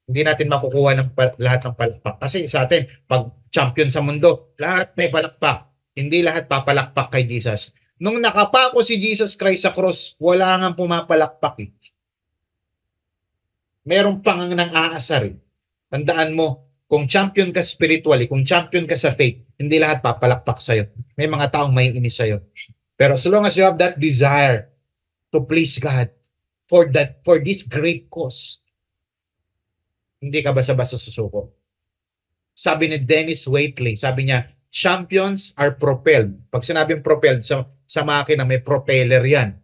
Hindi natin makukuha ng lahat ng palakpak. Kasi sa atin, pag champion sa mundo, lahat may palakpak. Hindi lahat papalakpak kay Jesus. Nung nakapako si Jesus Christ sa cross, wala nga pumapalakpak eh. Meron pang ang nang aasar eh. Tandaan mo, kung champion ka spiritually, kung champion ka sa faith, hindi lahat papalakpak sa'yo. May mga taong may inis sa'yo. Pero as long as you have that desire to please God for this great cause, hindi ka basta-basta susuko. Sabi ni Dennis Waitley, sabi niya, champions are propelled. Pag sinabing propelled, sa makina may propeller yan.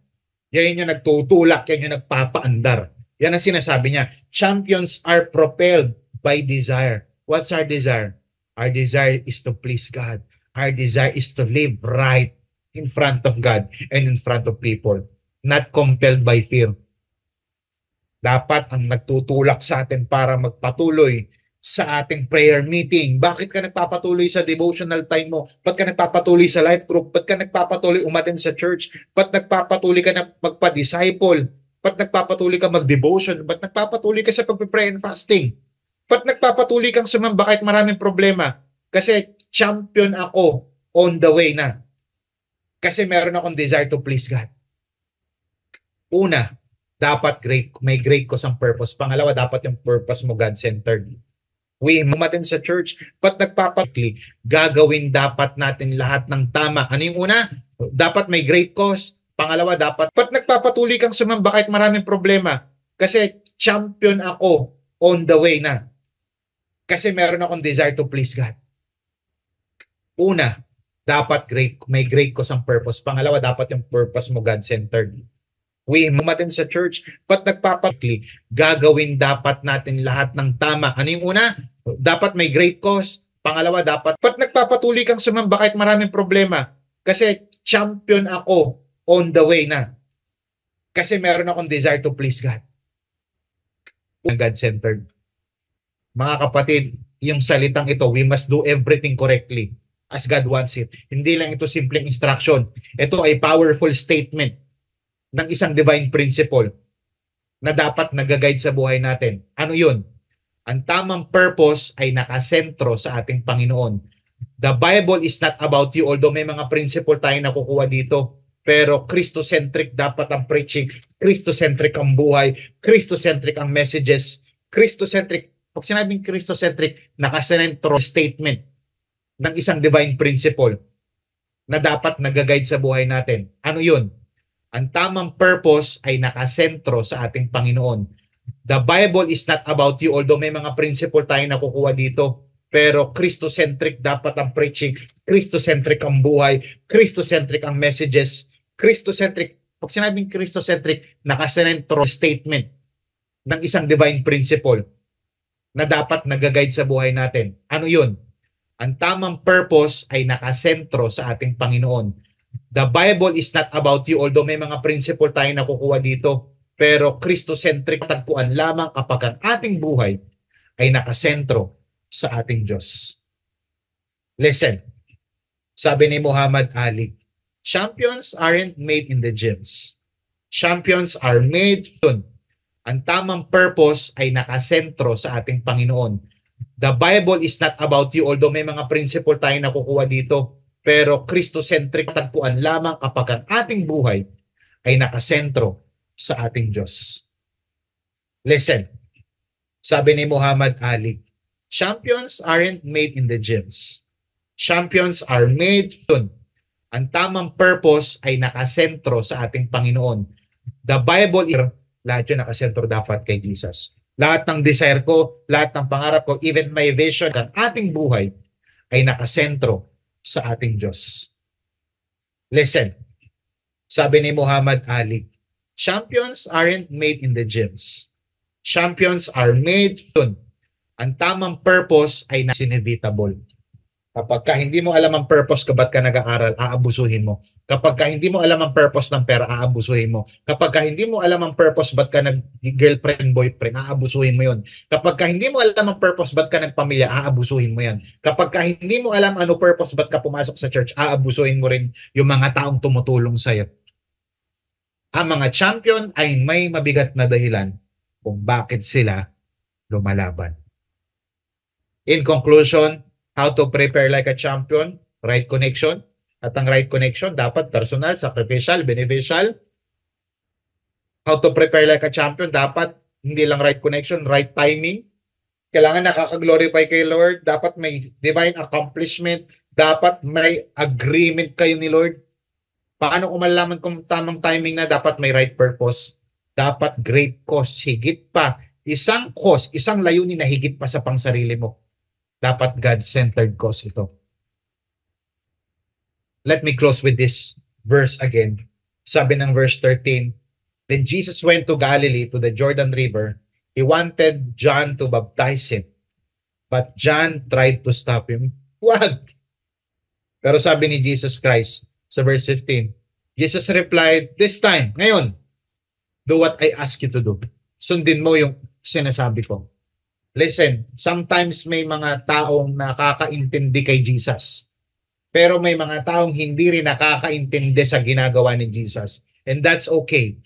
Yan yung nagtutulak, yan yung nagpapaandar. Yan ang sinasabi niya. Champions are propelled by desire. What's our desire? Our desire is to please God. Our desire is to live right in front of God and in front of people. Not compelled by fear. Dapat ang nagtutulak sa atin para magpatuloy sa ating prayer meeting. Bakit ka nagpapatuloy sa devotional time mo? Ba't ka nagpapatuloy sa life group? Ba't ka nagpapatuloy umattend sa church? Ba't nagpapatuloy ka na magpa-disciple? Ba't nagpapatuloy ka mag-devotion? Ba't nagpapatuloy ka sa pag-pray and fasting? Ba't nagpapatuloy kang sumamba kahit maraming problema? Kasi champion ako on the way na. Kasi meron akong desire to please God. Una, dapat may great cause ang purpose. Pangalawa, dapat yung purpose mo God-centered. Umattend sa church, ba't nagpapatuloy? Gagawin dapat natin lahat ng tama. Ano yung una? Dapat may great cause. Pangalawa, ba't nagpapatuloy kang sumamba kahit maraming problema? Kasi champion ako on the way na. Kasi meron akong desire to please God. Una, dapat may great cause ang purpose. Pangalawa, dapat yung purpose mo God-centered. Umattend sa church, ba't nagpapatuloy? Gagawin dapat natin lahat ng tama. Ano yung una? Dapat may great cause. Pangalawa, ba't nagpapatuloy kang sumamba kahit maraming problema? Kasi champion ako on the way na. Kasi meron akong desire to please God. God-centered. Mga kapatid, yung salitang ito, we must do everything correctly as God wants it. Hindi lang ito simpleng instruction. Ito ay powerful statement ng isang divine principle na dapat nag-guide sa buhay natin. Ano yun? Ang tamang purpose ay nakasentro sa ating Panginoon. The Bible is not about you, although may mga principle tayo nakukuha dito, pero Christocentric dapat ang preaching, Christocentric ang buhay, Christocentric ang messages, Christocentric. Pag sinabing Christocentric, nakasentro statement ng isang divine principle na dapat nag-guide sa buhay natin. Ano yun? Ang tamang purpose ay nakasentro sa ating Panginoon. The Bible is not about you, although may mga principle tayo nakukuha dito, pero Christocentric dapat ang preaching, Christocentric ang buhay, Christocentric ang messages, Christocentric. Pag sinabing Christocentric, nakasentro statement ng isang divine principle na dapat nag-guide sa buhay natin. Ano yun? Ang tamang purpose ay nakasentro sa ating Panginoon. The Bible is not about you, although may mga principle tayo nakukuha dito, pero Christocentric tagpuan lamang kapag ang ating buhay ay nakasentro sa ating Diyos. Listen, sabi ni Muhammad Ali, champions aren't made in the gyms. Champions are made soon. Ang tamang purpose ay nakasentro sa ating Panginoon. The Bible is not about you, although may mga principle tayo nakukuha dito, pero Christocentric tagpuan lamang kapag ang ating buhay ay nakasentro sa ating Diyos. Listen, sabi ni Muhammad Ali, champions aren't made in the gyms. Champions are made soon. Ang tamang purpose ay nakasentro sa ating Panginoon. The Bible is lahat yun nakasentro dapat kay Jesus. Lahat ng desire ko, lahat ng pangarap ko, even my vision, ang ating buhay ay nakasentro sa ating Diyos. Listen, sabi ni Muhammad Ali, champions aren't made in the gyms. Champions are made soon. Ang tamang purpose ay inevitable. Kapag ka hindi mo alam ang purpose ka ba't ka nag-aaral, aabusuhin mo. Kapag ka hindi mo alam ang purpose ng pera, aabusuhin mo. Kapag ka hindi mo alam ang purpose ba't ka nag-girlfriend, boyfriend, aabusuhin mo yon. Kapag ka hindi mo alam ang purpose ba't ka nagpamilya, aabusuhin mo yan. Kapag ka hindi mo alam ano purpose ba't ka pumasok sa church, aabusuhin mo rin yung mga taong tumutulong sa'yo. Ang mga champion ay may mabigat na dahilan kung bakit sila lumalaban. In conclusion, how to prepare like a champion, right connection. At ang right connection, dapat personal, sacrificial, beneficial. How to prepare like a champion, dapat hindi lang right connection, right timing. Kailangan nakaka-glorify kay Lord. Dapat may divine accomplishment. Dapat may agreement kayo ni Lord. Paano ko malalaman kung tamang timing na? Dapat may right purpose. Dapat great cause. Higit pa. Isang cause, isang layunin na higit pa sa pangsarili mo. Dapat God-centered cause ito. Let me close with this verse again. Sabi ng verse 13, Then Jesus went to Galilee, to the Jordan River. He wanted John to baptize him. But John tried to stop him. Wag! Pero sabi ni Jesus Christ sa verse 15, Jesus replied, This time, ngayon, do what I ask you to do. Sundin mo yung sinasabi ko. Listen, sometimes may mga taong nakakaintindi kay Jesus. Pero may mga taong hindi rin nakakaintindi sa ginagawa ni Jesus. And that's okay.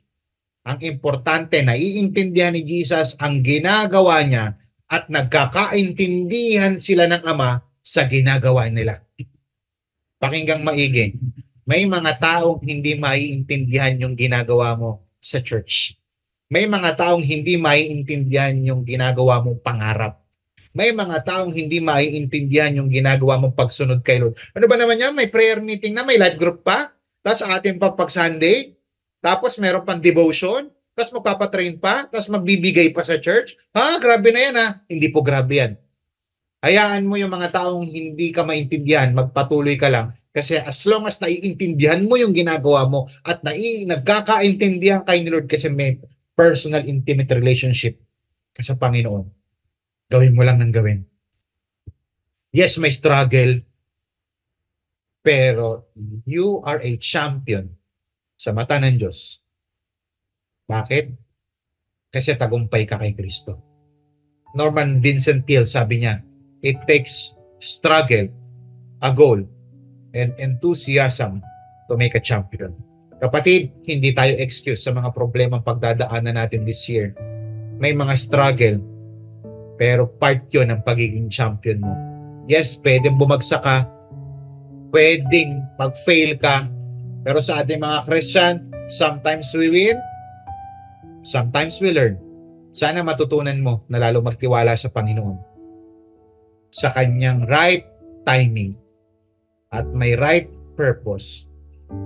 Ang importante, naiintindihan ni Jesus ang ginagawa niya at nagkakaintindihan sila ng Ama sa ginagawa nila. Pakinggang maigi. May mga taong hindi maiintindihan yung ginagawa mo sa church. May mga taong hindi maiintindihan yung ginagawa mong pangarap. May mga taong hindi maiintindihan yung ginagawa mong pagsunod kay Lord. Ano ba naman yan? May prayer meeting na, may live group pa. Tapos atin pa pag Sunday. Tapos meron pang devotion. Tapos magpapatrain pa. Tapos magbibigay pa sa church. Ha? Grabe na yan ha. Hindi po grabe yan. Hayaan mo yung mga taong hindi ka maintindihan. Magpatuloy ka lang. Kasi as long as naiintindihan mo yung ginagawa mo at nagkakaintindihan kay ni Lord kasi may personal intimate relationship sa Panginoon. Gawin mo lang ng gawin. Yes, may struggle. Pero you are a champion sa mata ng Diyos. Bakit? Kasi tagumpay ka kay Kristo. Norman Vincent Peale sabi niya, it takes struggle, a goal, and enthusiasm to make a champion. Kapatid, hindi tayo excuse sa mga problemang pagdadaanan natin this year. May mga struggle, pero part yun ng pagiging champion mo. Yes, pwedeng bumagsak ka, pwedeng mag-fail ka, pero sa ating mga Christian, sometimes we win, sometimes we learn. Sana matutunan mo na lalo magtiwala sa Panginoon. Sa kanyang right timing at may right purpose.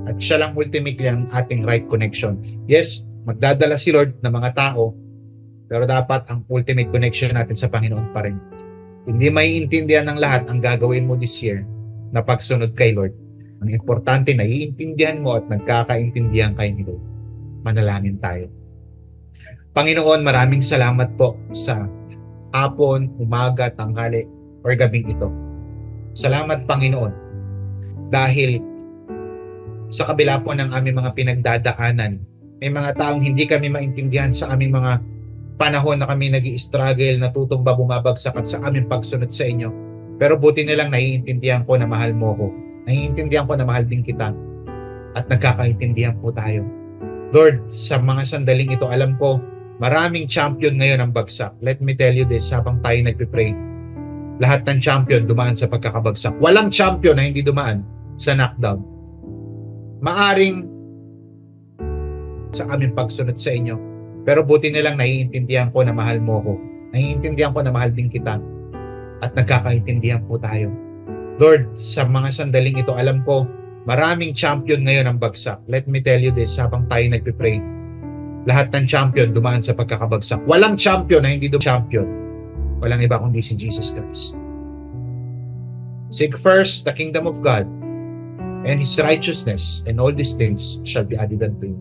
At siya lang ultimately ang ating right connection. Yes, magdadala si Lord ng mga tao, pero dapat ang ultimate connection natin sa Panginoon pa rin. Hindi maiintindihan ng lahat ang gagawin mo this year na pagsunod kay Lord. Ang importante, naiintindihan mo at nagkakaintindihan kay ni Lord. Manalangin tayo. Panginoon, maraming salamat po sa hapon, umaga, tanghali, or gabing ito. Salamat, Panginoon, dahil sa kabila po ng aming mga pinagdadaanan, may mga taong hindi kami maintindihan sa aming mga panahon na kami nag-i-struggle, natutumba, bumabagsak at sa aming pagsunod sa inyo. Pero buti nilang naiintindihan ko na mahal mo ko. Naiintindihan ko na mahal din kita. At nagkakaintindihan po tayo. Lord, sa mga sandaling ito, alam ko, maraming champion ngayon ang bagsak. Let me tell you this, habang tayo nagpipray. Lahat ng champion dumaan sa pagkakabagsak. Walang champion na hindi dumaan sa knockdown. Maaring sa aming pagsunod sa inyo, pero buti nilang naiintindihan ko na mahal mo ko. Naiintindihan ko na mahal din kita. At nagkakaintindihan po tayo. Lord, sa mga sandaling ito, alam ko, maraming champion ngayon ang bagsak. Let me tell you this, habang tayo nagpipray. Lahat ng champion dumaan sa pagkakabagsak. Walang champion na hindi champion. Walang iba kundi si Jesus Christ. Seek first the kingdom of God and His righteousness, and all these things shall be added unto you.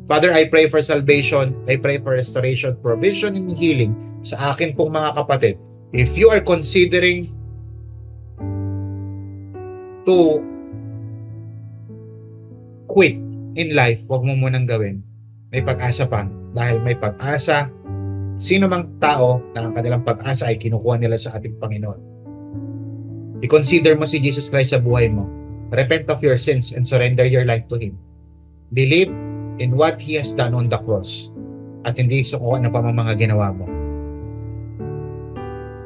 Father, I pray for salvation, I pray for restoration, provision, and healing sa akin pong mga kapatid. If you are considering to quit in life, huwag mo munang gawin. May pag-asa pa. Dahil may pag-asa, sino mang tao na ang kanilang pag-asa ay kinukuha nila sa ating Panginoon. I-consider mo si Jesus Christ sa buhay mo. Repent of your sins and surrender your life to Him. Believe in what He has done on the cross at hindi sukuha na pa mga ginawa mo.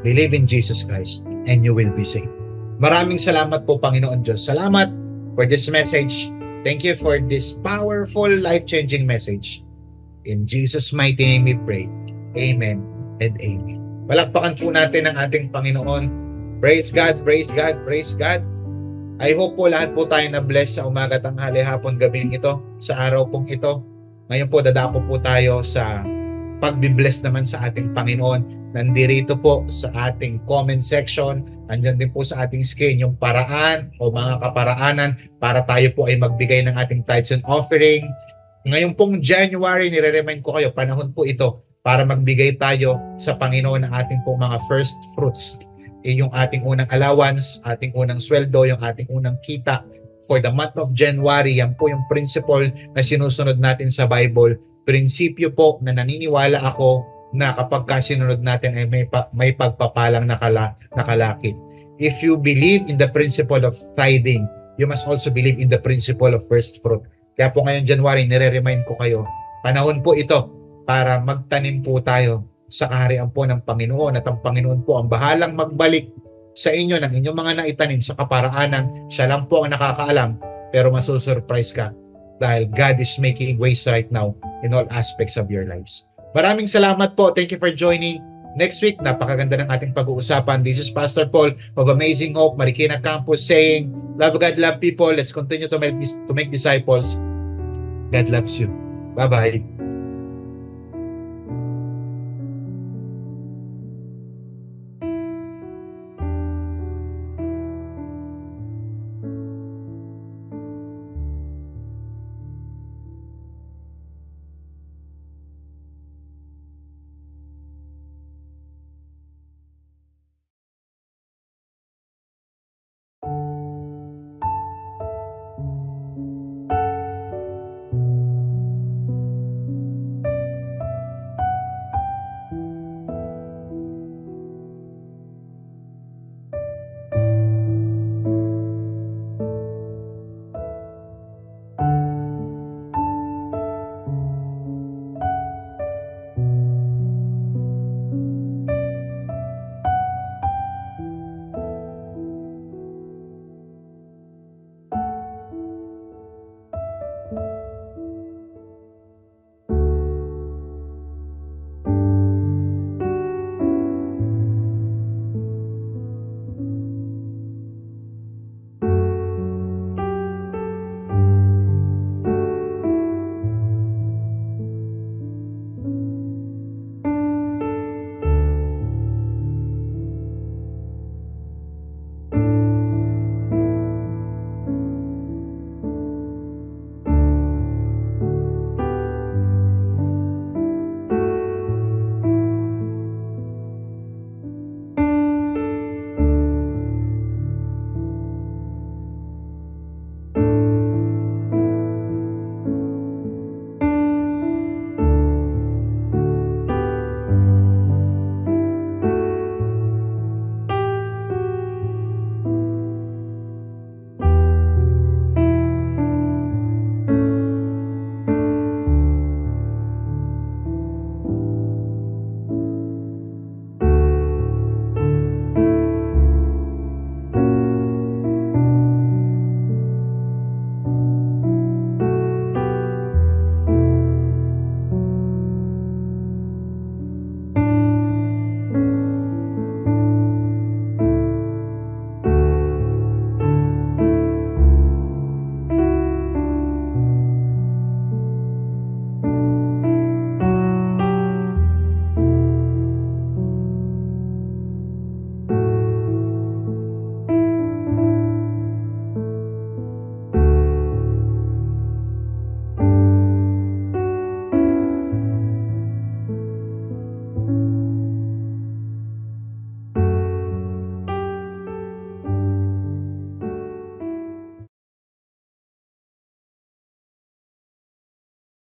Believe in Jesus Christ and you will be saved. Maraming salamat po, Panginoon Diyos. Salamat for this message. Thank you for this powerful, life-changing message. In Jesus' mighty name we pray. Amen and amen. Palakpakan po natin ang ating Panginoon. Praise God, praise God, praise God. I hope po lahat po tayo na-bless sa umaga, tanghali, hapon, gabing ito, sa araw pong ito. Ngayon po, dadako po tayo sa pagbibless naman sa ating Panginoon. Nandirito po sa ating comment section, andyan din po sa ating screen yung paraan o mga kaparaanan para tayo po ay magbigay ng ating tithes and offering. Ngayon pong January, nire-remind ko kayo, panahon po ito para magbigay tayo sa Panginoon ng ating pong mga first fruits. Yung ating unang allowance, ating unang sweldo, yung ating unang kita for the month of January. Yan po yung principle na sinusunod natin sa Bible. Prinsipyo po na naniniwala ako na kapag kasinunod natin ay may pagpapalang nakalaki. If you believe in the principle of tithing, you must also believe in the principle of first fruit. Kaya po ngayon January, nire-remind ko kayo, panahon po ito para magtanim po tayo sa kaharian po ng Panginoon at ang Panginoon po ang bahalang magbalik sa inyo ng inyong mga naitanim sa kaparaanan. Siya lang po ang nakakaalam, pero masusurprise ka dahil God is making ways right now in all aspects of your lives. Maraming salamat po. Thank you for joining. Next week, napakaganda ng ating pag-uusapan. This is Pastor Paul of Amazing Hope, Marikina Campus saying, love God, love people. Let's continue to make disciples. God loves you. Bye-bye.